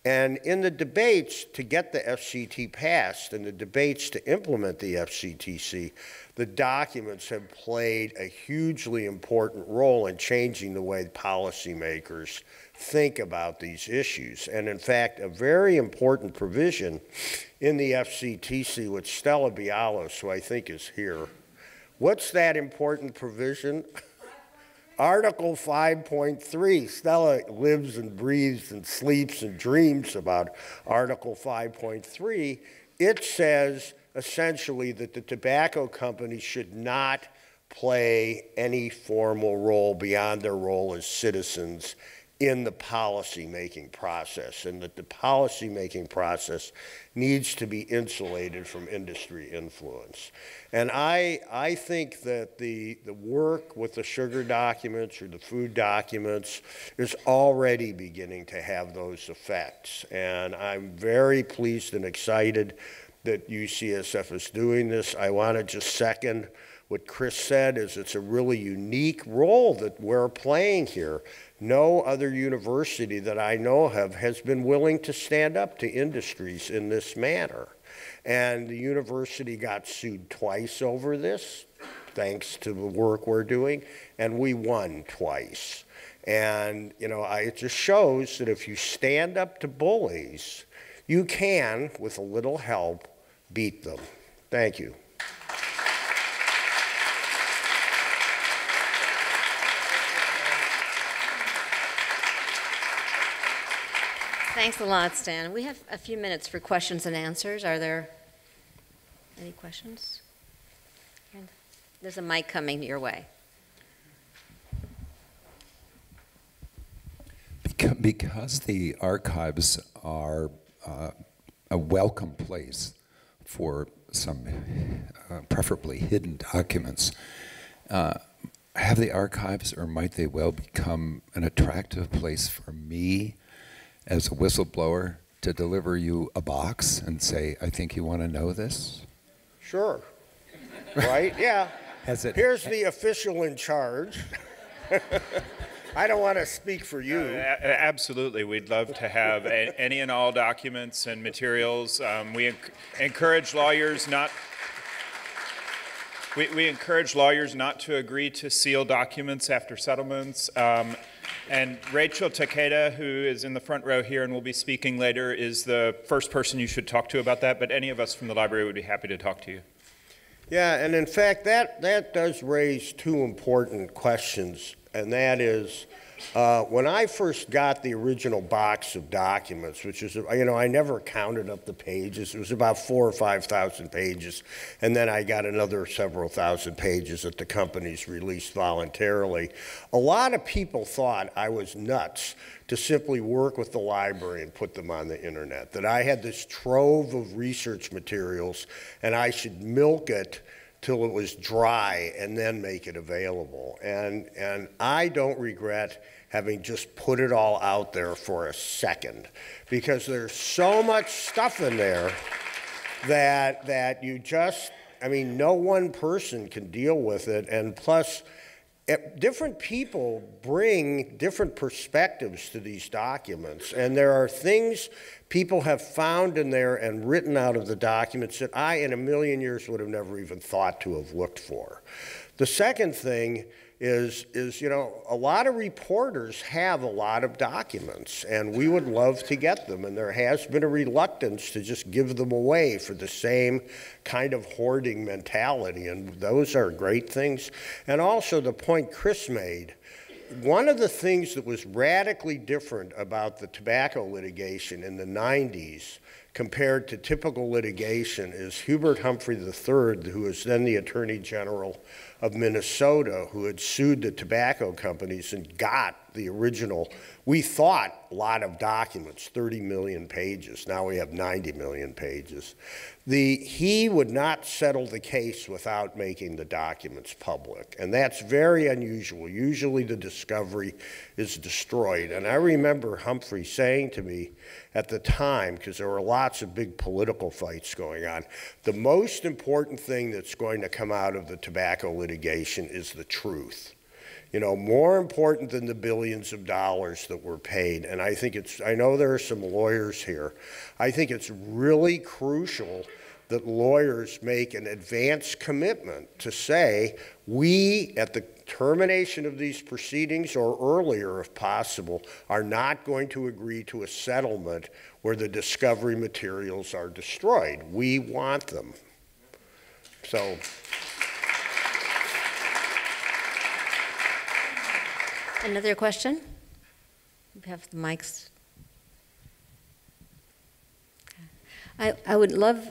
And in the debates to get the FCT passed and the debates to implement the FCTC, the documents have played a hugely important role in changing the way policymakers think about these issues. And in fact, a very important provision in the FCTC, which Stella Bialos, who I think is here, what's that important provision? Article 5.3. Stella lives and breathes and sleeps and dreams about Article 5.3. It says essentially that the tobacco companies should not play any formal role beyond their role as citizens in the policy-making process, and that the policy-making process needs to be insulated from industry influence. And I think that the work with the sugar documents or the food documents is already beginning to have those effects. And I'm very pleased and excited that UCSF is doing this. I want to just second what Chris said, is it's a really unique role that we're playing here. No other university that I know of has been willing to stand up to industries in this manner. And the university got sued twice over this, thanks to the work we're doing, and we won twice. And it just shows that if you stand up to bullies, you can, with a little help, beat them. Thank you. Thanks a lot, Stan. We have a few minutes for questions and answers. Are there any questions? There's a mic coming your way. Because the archives are a welcome place for some preferably hidden documents, have the archives, or might they well become an attractive place for me as a whistleblower to deliver you a box and say, I think you want to know this? Sure. Right? Yeah. Here's the official in charge. I don't want to speak for you. Absolutely. We'd love to have any and all documents and materials. We encourage lawyers not... We encourage lawyers not to agree to seal documents after settlements. And Rachel Takeda, who is in the front row here and will be speaking later, is the first person you should talk to about that, but any of us from the library would be happy to talk to you. Yeah, and in fact, that does raise two important questions, and that is, when I first got the original box of documents, which is, I never counted up the pages. It was about 4,000 or 5,000 pages, and then I got another several thousand pages that the companies released voluntarily. A lot of people thought I was nuts to simply work with the library and put them on the internet, that I had this trove of research materials and I should milk it till it was dry and then make it available. And I don't regret having just put it all out there for a second, because there's so much stuff in there that you just, no one person can deal with it. And plus, different people bring different perspectives to these documents, and there are things people have found in there and written out of the documents that I, in a million years, would have never even thought to have looked for. The second thing is a lot of reporters have a lot of documents, and we would love to get them, and there has been a reluctance to just give them away for the same kind of hoarding mentality, and those are great things. And also the point Chris made, one of the things that was radically different about the tobacco litigation in the 90s compared to typical litigation is Hubert Humphrey III, who was then the Attorney General of Minnesota, who had sued the tobacco companies and got the original, we thought, a lot of documents, 30 million pages. Now we have 90 million pages. He would not settle the case without making the documents public, and that's very unusual. Usually the discovery is destroyed. And I remember Humphrey saying to me at the time, because there were lots of big political fights going on, the most important thing that's going to come out of the tobacco litigation is the truth. More important than the billions of dollars that were paid. And I think I know there are some lawyers here. I think it's really crucial that lawyers make an advance commitment to say, we, at the termination of these proceedings or earlier if possible, are not going to agree to a settlement where the discovery materials are destroyed. We want them. So. Another question? We have the mics. I would love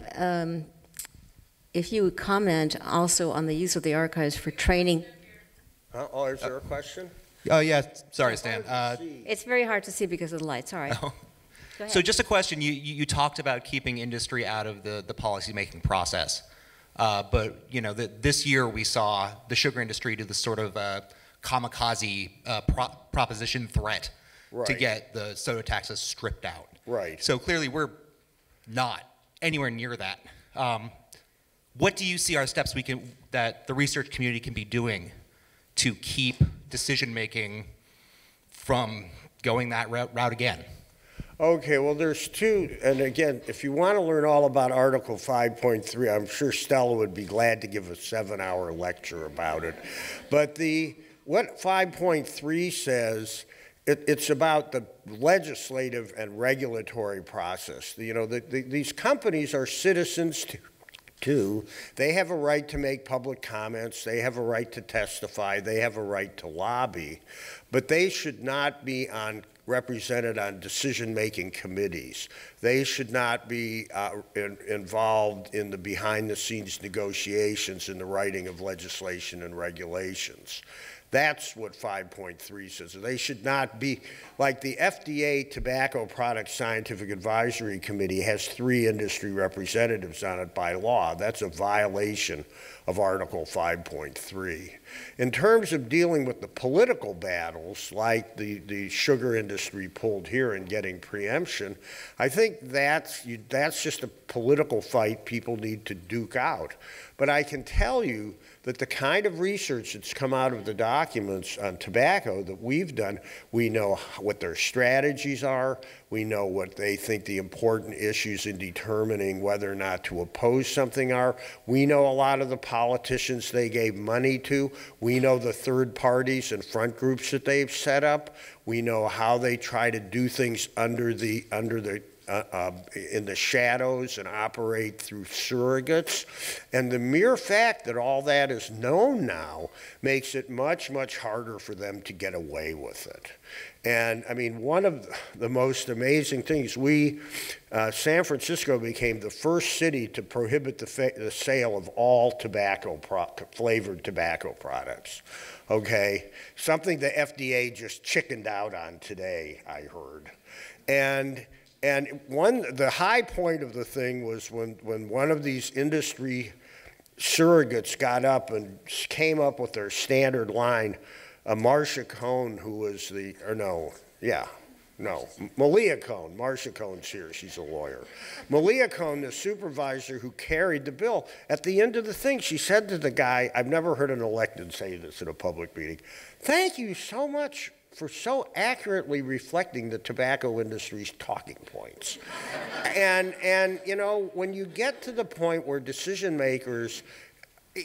if you would comment also on the use of the archives for training. Oh, is there a question? Oh, yeah, sorry, Stan. It's very hard to see because of the lights. All right. Oh. Go ahead. So just a question, you talked about keeping industry out of the policymaking process. But you know, this year we saw the sugar industry do this sort of kamikaze proposition threat to get the soda taxes stripped out. Right. So clearly we're not anywhere near that. What do you see are steps that the research community can be doing to keep decision making from going that route again? Okay, well, there's two, and again, if you want to learn all about Article 5.3, I'm sure Stella would be glad to give a 7-hour lecture about it. But what 5.3 says, it's about the legislative and regulatory process. You know, these companies are citizens too. They have a right to make public comments. They have a right to testify. They have a right to lobby. But they should not be represented on decision-making committees. They should not be involved in the behind-the-scenes negotiations in the writing of legislation and regulations. That's what 5.3 says. They should not be, like the FDA Tobacco Products Scientific Advisory Committee has 3 industry representatives on it by law. That's a violation of Article 5.3. In terms of dealing with the political battles, like the sugar industry pulled here and getting preemption, I think that's just a political fight people need to duke out. But I can tell you that the kind of research that's come out of the documents on tobacco that we've done, we know what their strategies are, we know what they think the important issues in determining whether or not to oppose something are, we know a lot of the politicians they gave money to, we know the third parties and front groups that they've set up, we know how they try to do things in the shadows and operate through surrogates. And the mere fact that all that is known now makes it much, much harder for them to get away with it. And I mean, one of the most amazing things, San Francisco became the first city to prohibit the sale of all flavored tobacco products. Okay, something the FDA just chickened out on today, I heard. And the high point of the thing was when one of these industry surrogates got up and came up with their standard line. Marcia Cohn, who was Malia Cohn. Marcia Cohn's here, she's a lawyer. Malia Cohn, the supervisor who carried the bill, at the end of the thing, she said to the guy, I've never heard an elected say this in a public meeting, "Thank you so much for so accurately reflecting the tobacco industry's talking points." and you know, when you get to the point where decision makers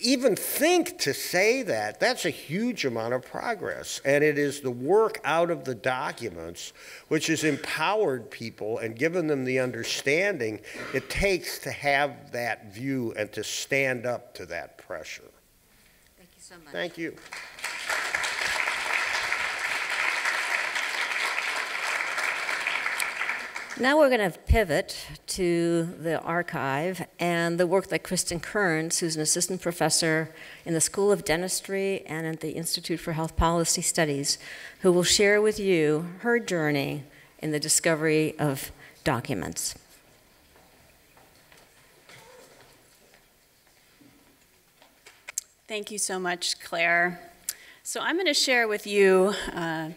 even think to say that, that's a huge amount of progress. And it is the work out of the documents which has empowered people and given them the understanding it takes to have that view and to stand up to that pressure. Thank you so much. Thank you. Now we're going to pivot to the archive and the work that Kristen Kerns, who's an assistant professor in the School of Dentistry and at the Institute for Health Policy Studies, who will share with you her journey in the discovery of documents. Thank you so much, Claire. So I'm going to share with you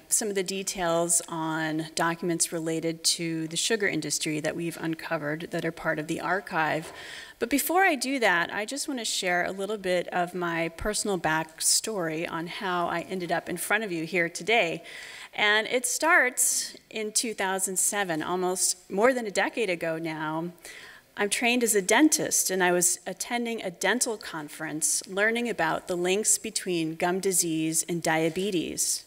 some of the details on documents related to the sugar industry that we've uncovered that are part of the archive. But before I do that, I just want to share a little bit of my personal backstory on how I ended up in front of you here today. And it starts in 2007, almost more than a decade ago now. I'm trained as a dentist, and I was attending a dental conference learning about the links between gum disease and diabetes.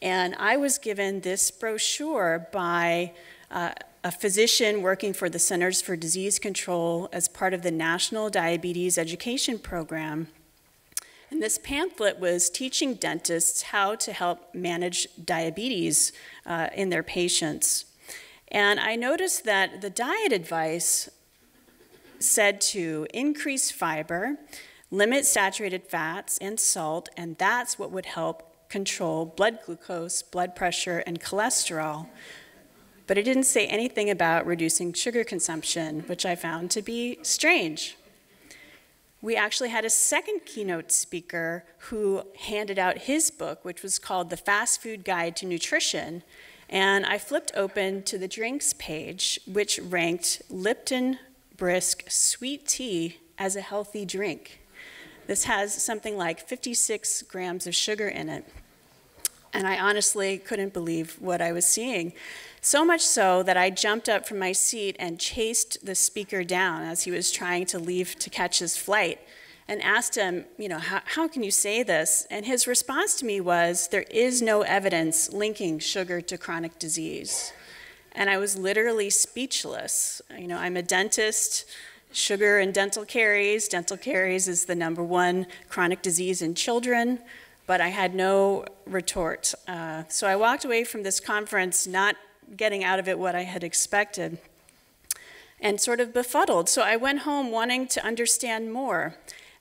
And I was given this brochure by a physician working for the Centers for Disease Control as part of the National Diabetes Education Program. And this pamphlet was teaching dentists how to help manage diabetes in their patients. And I noticed that the diet advice said to increase fiber, limit saturated fats and salt, and that's what would help control blood glucose, blood pressure, and cholesterol. But it didn't say anything about reducing sugar consumption, which I found to be strange. We actually had a second keynote speaker who handed out his book, which was called The Fast Food Guide to Nutrition. And I flipped open to the drinks page, which ranked Lipton Brisk Sweet Tea as a healthy drink. This has something like 56 grams of sugar in it. And I honestly couldn't believe what I was seeing. So much so that I jumped up from my seat and chased the speaker down as he was trying to leave to catch his flight and asked him, how can you say this? And his response to me was, there is no evidence linking sugar to chronic disease. And I was literally speechless. I'm a dentist. Sugar and dental caries. Dental caries is the #1 chronic disease in children. But I had no retort. So I walked away from this conference not getting out of it what I had expected and sort of befuddled. So I went home wanting to understand more.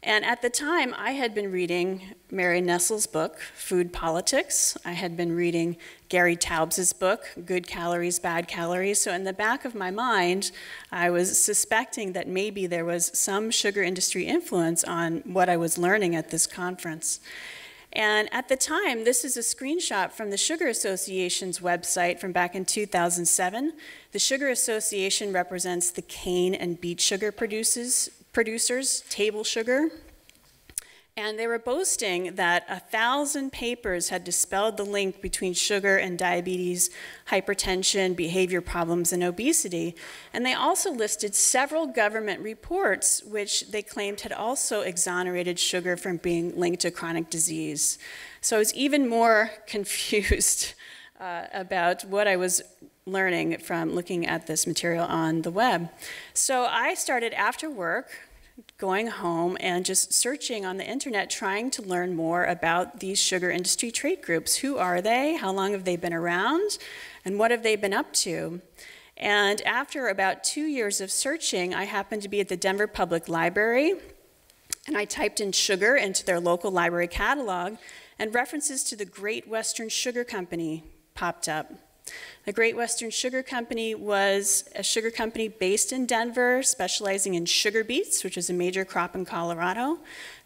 And at the time, I had been reading Maren Nestle's book, Food Politics. I had been reading Gary Taubes' book, Good Calories, Bad Calories. So in the back of my mind, I was suspecting that maybe there was some sugar industry influence on what I was learning at this conference. And at the time, this is a screenshot from the Sugar Association's website from back in 2007. The Sugar Association represents the cane and beet sugar producers, table sugar. And they were boasting that 1,000 papers had dispelled the link between sugar and diabetes, hypertension, behavior problems, and obesity. And they also listed several government reports which they claimed had also exonerated sugar from being linked to chronic disease. So I was even more confused about what I was learning from looking at this material on the web. So I started after work, going home and just searching on the internet, trying to learn more about these sugar industry trade groups. Who are they? How long have they been around? And what have they been up to? And after about 2 years of searching, I happened to be at the Denver Public Library, and I typed in sugar into their local library catalog, and references to the Great Western Sugar Company popped up. The Great Western Sugar Company was a sugar company based in Denver, specializing in sugar beets, which is a major crop in Colorado.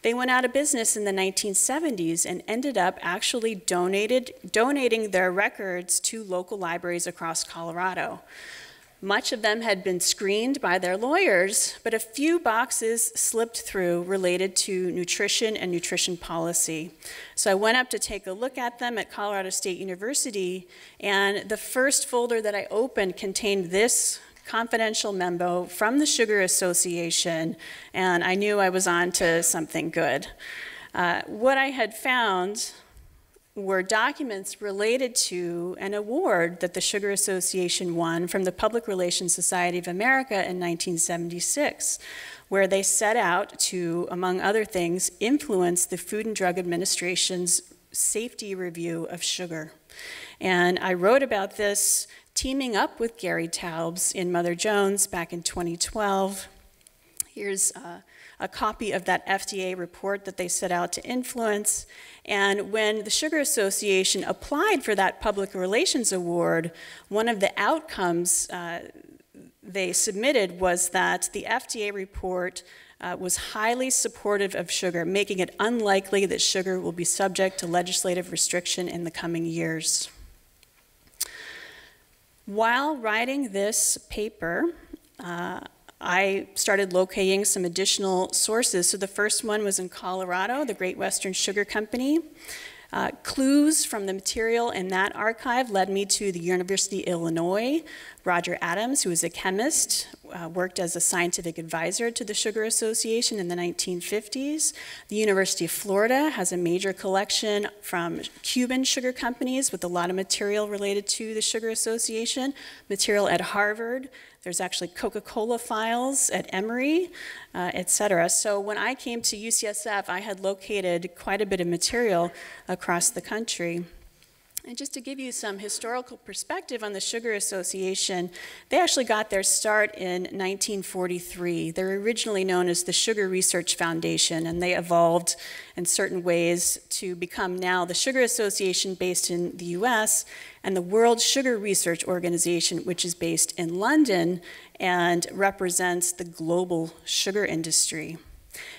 They went out of business in the 1970s and ended up actually donating their records to local libraries across Colorado. Much of them had been screened by their lawyers, but a few boxes slipped through related to nutrition and nutrition policy. So I went up to take a look at them at Colorado State University, and the first folder that I opened contained this confidential memo from the Sugar Association, and I knew I was on to something good. What I had found were documents related to an award that the Sugar Association won from the Public Relations Society of America in 1976, where they set out to, among other things, influence the Food and Drug Administration's safety review of sugar. And I wrote about this teaming up with Gary Taubes in Mother Jones back in 2012. Here's a copy of that FDA report that they set out to influence. And when the Sugar Association applied for that Public Relations Award, one of the outcomes they submitted was that the FDA report was highly supportive of sugar, making it unlikely that sugar will be subject to legislative restriction in the coming years. While writing this paper, I started locating some additional sources. So the first one was in Colorado, the Great Western Sugar Company. Clues from the material in that archive led me to the University of Illinois. Roger Adams, who was a chemist, worked as a scientific advisor to the Sugar Association in the 1950s. The University of Florida has a major collection from Cuban sugar companies with a lot of material related to the Sugar Association. Material at Harvard. There's actually Coca Cola files at Emory, et cetera. So when I came to UCSF, I had located quite a bit of material across the country. And just to give you some historical perspective on the Sugar Association, they actually got their start in 1943. They were originally known as the Sugar Research Foundation, and they evolved in certain ways to become now the Sugar Association based in the US and the World Sugar Research Organization, which is based in London and represents the global sugar industry.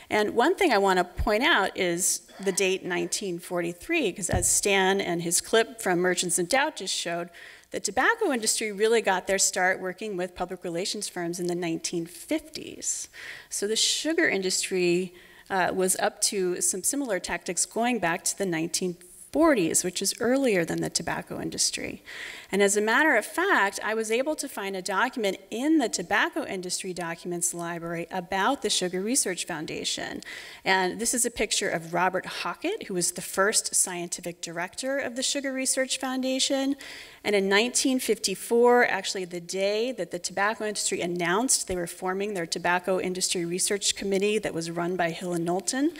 And one thing I want to point out is the date 1943, because as Stan and his clip from Merchants of Doubt just showed, the tobacco industry really got their start working with public relations firms in the 1950s. So the sugar industry was up to some similar tactics going back to the 1940s, which is earlier than the tobacco industry. And as a matter of fact, I was able to find a document in the Tobacco Industry Documents Library about the Sugar Research Foundation. And this is a picture of Robert Hockett, who was the first scientific director of the Sugar Research Foundation. And in 1954, actually the day that the tobacco industry announced they were forming their Tobacco Industry Research Committee that was run by Hill and Knowlton,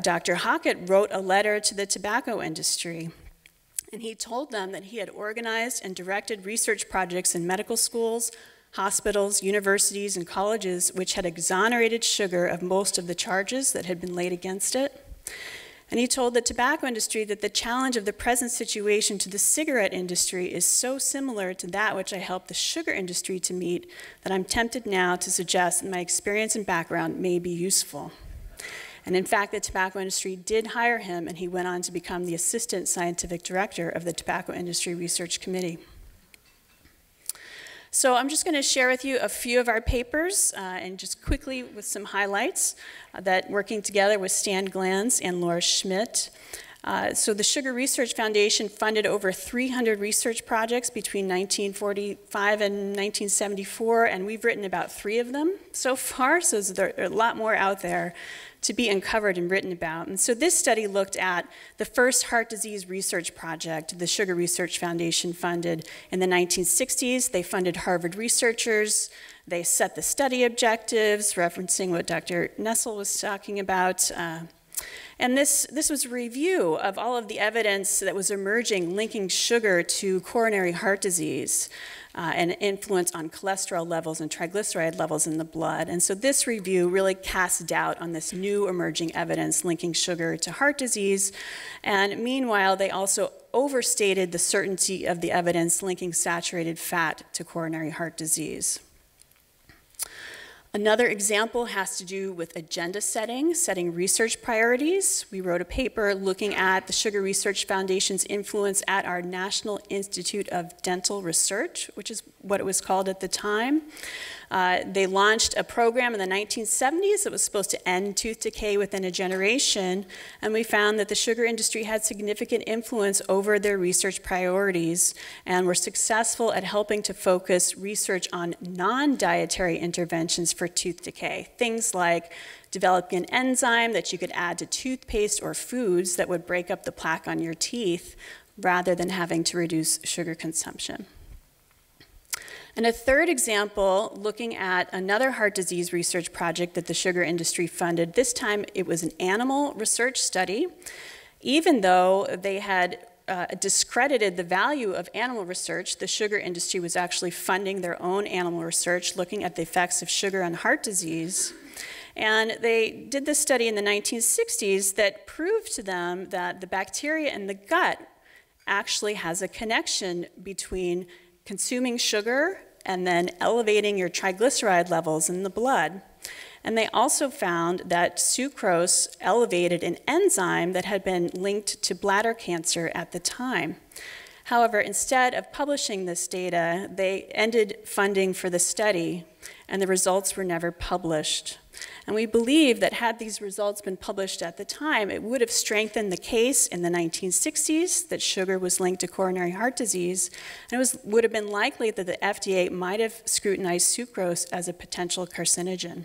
Dr. Hockett wrote a letter to the tobacco industry, and he told them that he had organized and directed research projects in medical schools, hospitals, universities, and colleges which had exonerated sugar of most of the charges that had been laid against it. And he told the tobacco industry that the challenge of the present situation to the cigarette industry is so similar to that which I helped the sugar industry to meet that I'm tempted now to suggest that my experience and background may be useful. And in fact, the tobacco industry did hire him, and he went on to become the assistant scientific director of the Tobacco Industry Research Committee. So I'm just going to share with you a few of our papers, and just quickly with some highlights that working together with Stan Glantz and Laura Schmidt. So the Sugar Research Foundation funded over 300 research projects between 1945 and 1974, and we've written about 3 of them so far, so there are a lot more out there to be uncovered and written about. And so this study looked at the first heart disease research project the Sugar Research Foundation funded in the 1960s. They funded Harvard researchers. They set the study objectives, referencing what Dr. Nestle was talking about. And this was a review of all of the evidence that was emerging linking sugar to coronary heart disease and influence on cholesterol levels and triglyceride levels in the blood. And so this review really cast doubt on this new emerging evidence linking sugar to heart disease. And meanwhile, they also overstated the certainty of the evidence linking saturated fat to coronary heart disease. Another example has to do with agenda setting research priorities. We wrote a paper looking at the Sugar Research Foundation's influence at our National Institute of Dental Research, which is what it was called at the time. They launched a program in the 1970s that was supposed to end tooth decay within a generation, and we found that the sugar industry had significant influence over their research priorities and were successful at helping to focus research on non-dietary interventions for tooth decay, things like developing an enzyme that you could add to toothpaste or foods that would break up the plaque on your teeth rather than having to reduce sugar consumption. And a third example, looking at another heart disease research project that the sugar industry funded. This time it was an animal research study. Even though they had discredited the value of animal research, the sugar industry was actually funding their own animal research, looking at the effects of sugar on heart disease. And they did this study in the 1960s that proved to them that the bacteria in the gut actually has a connection between consuming sugar and then elevating your triglyceride levels in the blood. And they also found that sucrose elevated an enzyme that had been linked to bladder cancer at the time. However, instead of publishing this data, they ended funding for the study, and the results were never published. And we believe that had these results been published at the time, it would have strengthened the case in the 1960s that sugar was linked to coronary heart disease, and it would have been likely that the FDA might have scrutinized sucrose as a potential carcinogen.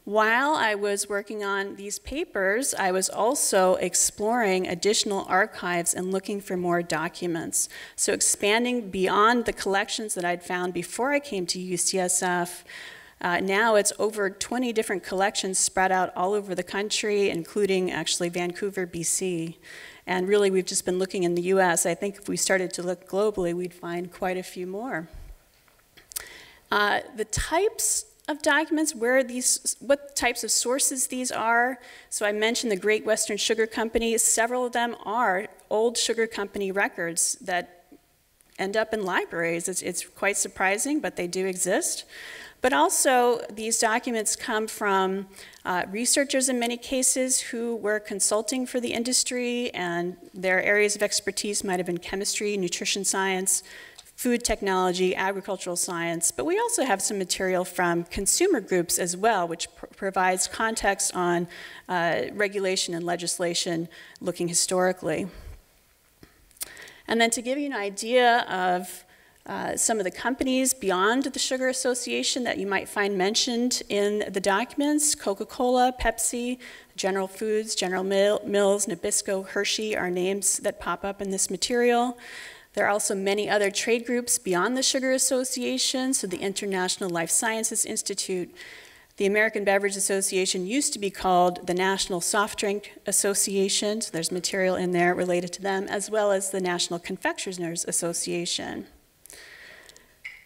While I was working on these papers, I was also exploring additional archives and looking for more documents. So expanding beyond the collections that I'd found before I came to UCSF, now it's over 20 different collections spread out all over the country, including actually Vancouver, BC. And really, we've just been looking in the US. I think if we started to look globally, we'd find quite a few more. The types of documents, what types of sources these are. So I mentioned the Great Western Sugar Company. Several of them are old sugar company records that end up in libraries. It's quite surprising, but they do exist. But also, these documents come from researchers in many cases who were consulting for the industry, and their areas of expertise might have been chemistry, nutrition science, food technology, agricultural science, but we also have some material from consumer groups as well, which provides context on regulation and legislation looking historically. And then to give you an idea of some of the companies beyond the Sugar Association that you might find mentioned in the documents, Coca Cola, Pepsi, General Foods, General Mills, Nabisco, Hershey are names that pop up in this material. There are also many other trade groups beyond the Sugar Association, so the International Life Sciences Institute. The American Beverage Association used to be called the National Soft Drink Association, so there's material in there related to them, as well as the National Confectioners Association.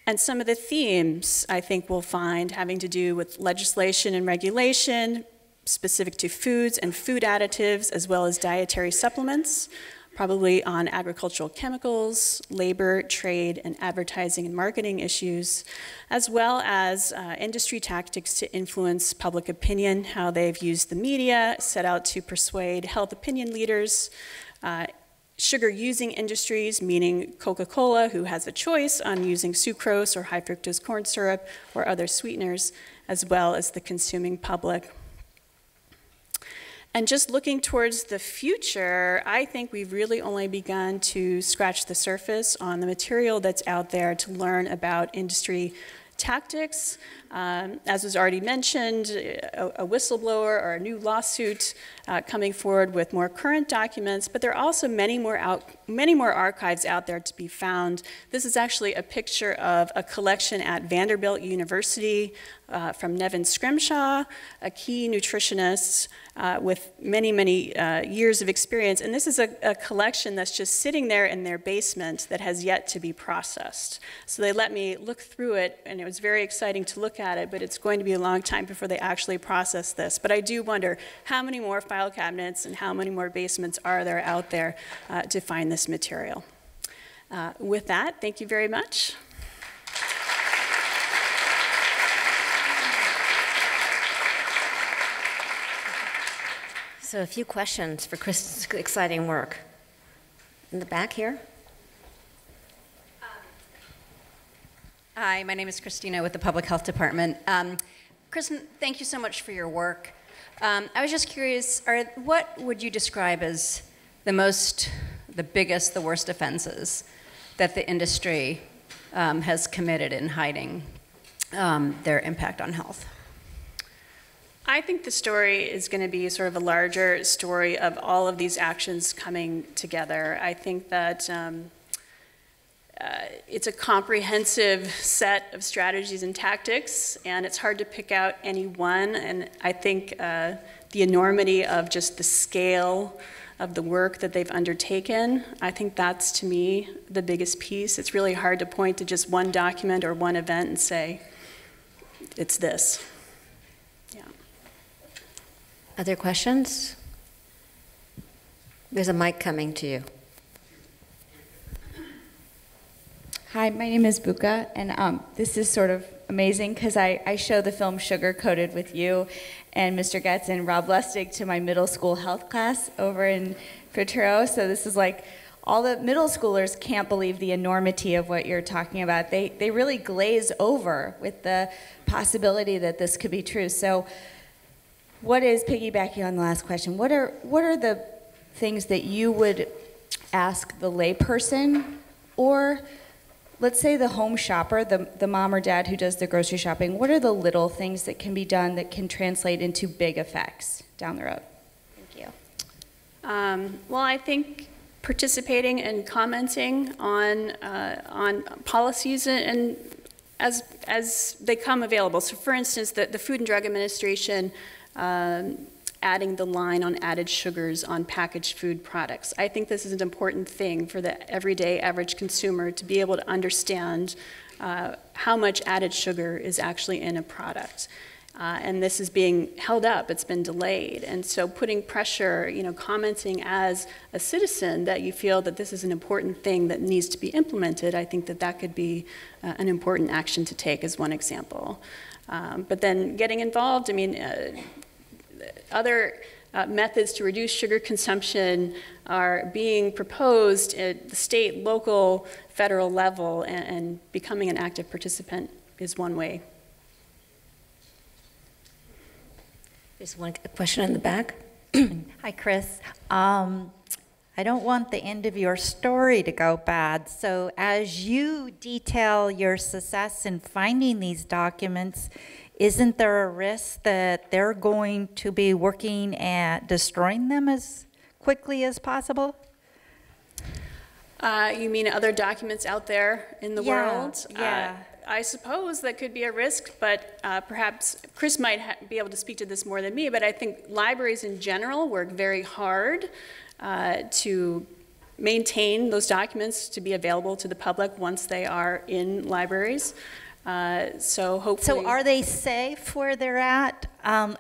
And some of the themes I think we'll find having to do with legislation and regulation specific to foods and food additives, as well as dietary supplements, probably on agricultural chemicals, labor, trade, and advertising and marketing issues, as well as industry tactics to influence public opinion, how they've used the media, set out to persuade health opinion leaders, sugar-using industries, meaning Coca Cola, who has a choice on using sucrose or high fructose corn syrup or other sweeteners, as well as the consuming public. And just looking towards the future, I think we've really only begun to scratch the surface on the material that's out there to learn about industry tactics. As was already mentioned, a whistleblower or a new lawsuit coming forward with more current documents, but there are also many more archives out there to be found. This is actually a picture of a collection at Vanderbilt University from Nevin Scrimshaw, a key nutritionist with many years of experience. And this is a collection that's just sitting there in their basement that has yet to be processed. So they let me look through it, and it was very exciting to look at it, but it's going to be a long time before they actually process this. But I do wonder how many more file cabinets and how many more basements are there out there to find this material. With that, thank you very much. So a few questions for Kristen's exciting work. In the back here. Hi, my name is Christina with the Public Health Department. Kristen, thank you so much for your work. I was just curious, what would you describe as the biggest, the worst offenses that the industry has committed in hiding their impact on health? I think the story is going to be sort of a larger story of all of these actions coming together. I think that it's a comprehensive set of strategies and tactics, and it's hard to pick out any one. And I think the enormity of just the scale of the work that they've undertaken, I think that's, to me, the biggest piece. It's really hard to point to just one document or one event and say, it's this. Other questions? There's a mic coming to you. Hi, my name is Buka, and this is sort of amazing because I show the film Sugar Coated with you and Mr. Getz and Rob Lustig to my middle school health class over in Potrero. So this is like all the middle schoolers can't believe the enormity of what you're talking about. They really glaze over with the possibility that this could be true. So what is, piggybacking on the last question, what are the things that you would ask the layperson, or let's say the home shopper, the mom or dad who does the grocery shopping, what are the little things that can be done that can translate into big effects down the road? Thank you. Well, I think participating and commenting on policies and as they come available. So for instance, the Food and Drug Administration adding the line on added sugars on packaged food products. I think this is an important thing for the everyday average consumer to be able to understand how much added sugar is actually in a product. And this is being held up, it's been delayed. And so putting pressure, commenting as a citizen that you feel that this is an important thing that needs to be implemented, I think that that could be an important action to take as one example. But then getting involved, other methods to reduce sugar consumption are being proposed at the state, local, federal level, and becoming an active participant is one way. There's one question in the back. Hi, Chris. I don't want the end of your story to go bad. So as you detail your success in finding these documents, isn't there a risk that they're going to be working at destroying them as quickly as possible? You mean other documents out there in the world? Yeah. I suppose that could be a risk, but perhaps Chris might be able to speak to this more than me, but I think libraries in general work very hard to maintain those documents to be available to the public once they are in libraries. So hopefully... So are they safe where they're at?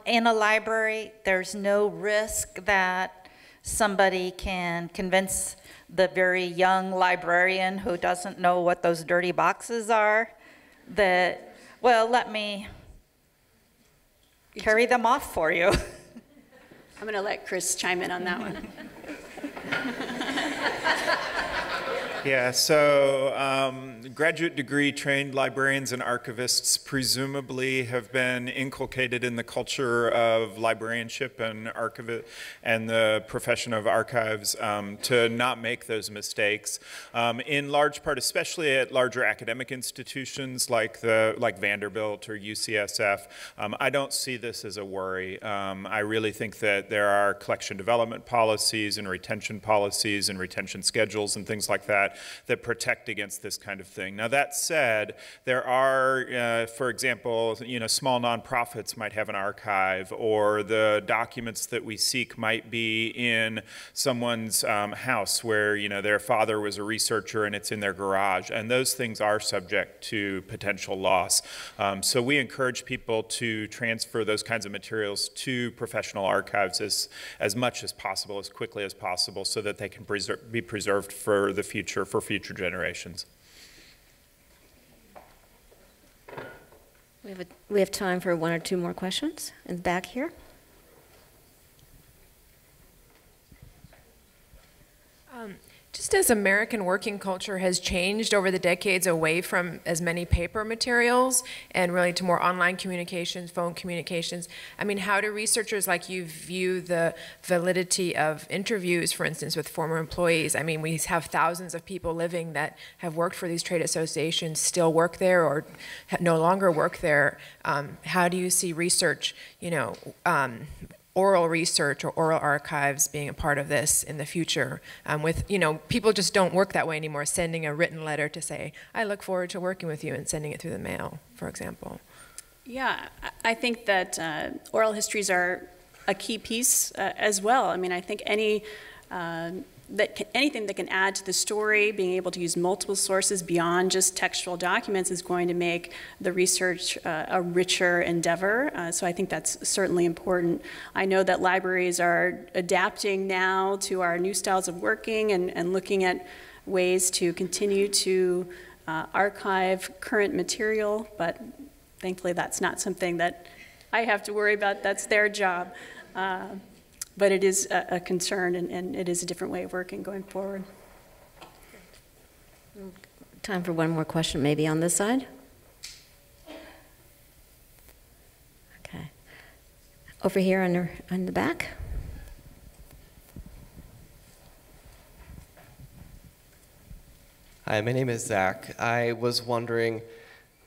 In a library, there's no risk that somebody can convince the very young librarian who doesn't know what those dirty boxes are that, well, let me carry them off for you. I'm going to let Chris chime in on that one. Yeah, so graduate degree trained librarians and archivists presumably have been inculcated in the culture of librarianship and and the profession of archives to not make those mistakes. In large part, especially at larger academic institutions like Vanderbilt or UCSF, I don't see this as a worry. I really think that there are collection development policies and retention schedules and things like that that protect against this kind of thing. Now that said, there are, for example, small nonprofits might have an archive, or the documents that we seek might be in someone's house where their father was a researcher and it's in their garage, and those things are subject to potential loss. So we encourage people to transfer those kinds of materials to professional archives as much as possible, as quickly as possible, so that they can be preserved for the future, for future generations. We have time for one or two more questions in the back here. Just as American working culture has changed over the decades away from as many paper materials and really to more online communications, phone communications, how do researchers like you view the validity of interviews, for instance, with former employees? We have thousands of people living that have worked for these trade associations, still work there or no longer work there. How do you see research, oral research or oral archives being a part of this in the future with, people just don't work that way anymore, sending a written letter to say, I look forward to working with you, and sending it through the mail, for example. Yeah, I think that oral histories are a key piece as well. I think anything that can add to the story, being able to use multiple sources beyond just textual documents is going to make the research a richer endeavor. So I think that's certainly important. I know that libraries are adapting now to our new styles of working and looking at ways to continue to archive current material, but thankfully that's not something that I have to worry about. That's their job. But it is a concern, and it is a different way of working going forward. Time for one more question, maybe on this side. Okay. Over here on the back. Hi, my name is Zach. I was wondering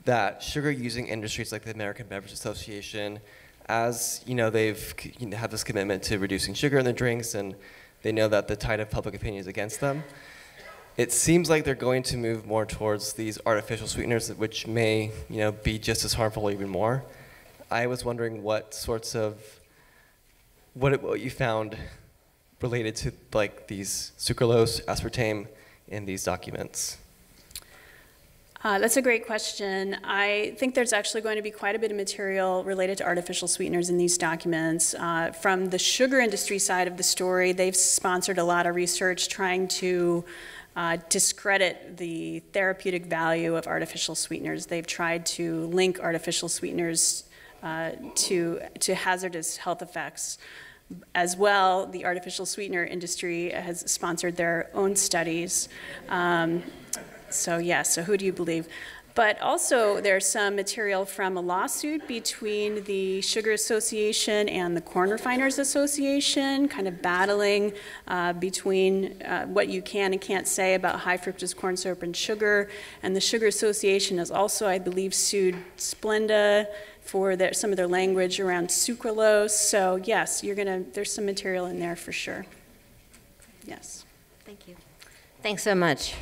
that sugar-using industries like the American Beverage Association, as they've have this commitment to reducing sugar in their drinks, and they know that the tide of public opinion is against them. It seems like they're going to move more towards these artificial sweeteners, which may be just as harmful or even more. I was wondering what sorts of what you found related to like these sucralose, aspartame in these documents? That's a great question. I think there's actually going to be quite a bit of material related to artificial sweeteners in these documents. From the sugar industry side of the story, they've sponsored a lot of research trying to discredit the therapeutic value of artificial sweeteners. They've tried to link artificial sweeteners to hazardous health effects. As well, the artificial sweetener industry has sponsored their own studies. So who do you believe? But also there's some material from a lawsuit between the Sugar Association and the Corn Refiners Association, kind of battling between what you can and can't say about high fructose corn syrup and sugar. And the Sugar Association has also, I believe, sued Splenda for some of their language around sucralose. So yes, there's some material in there for sure. Yes. Thank you. Thanks so much.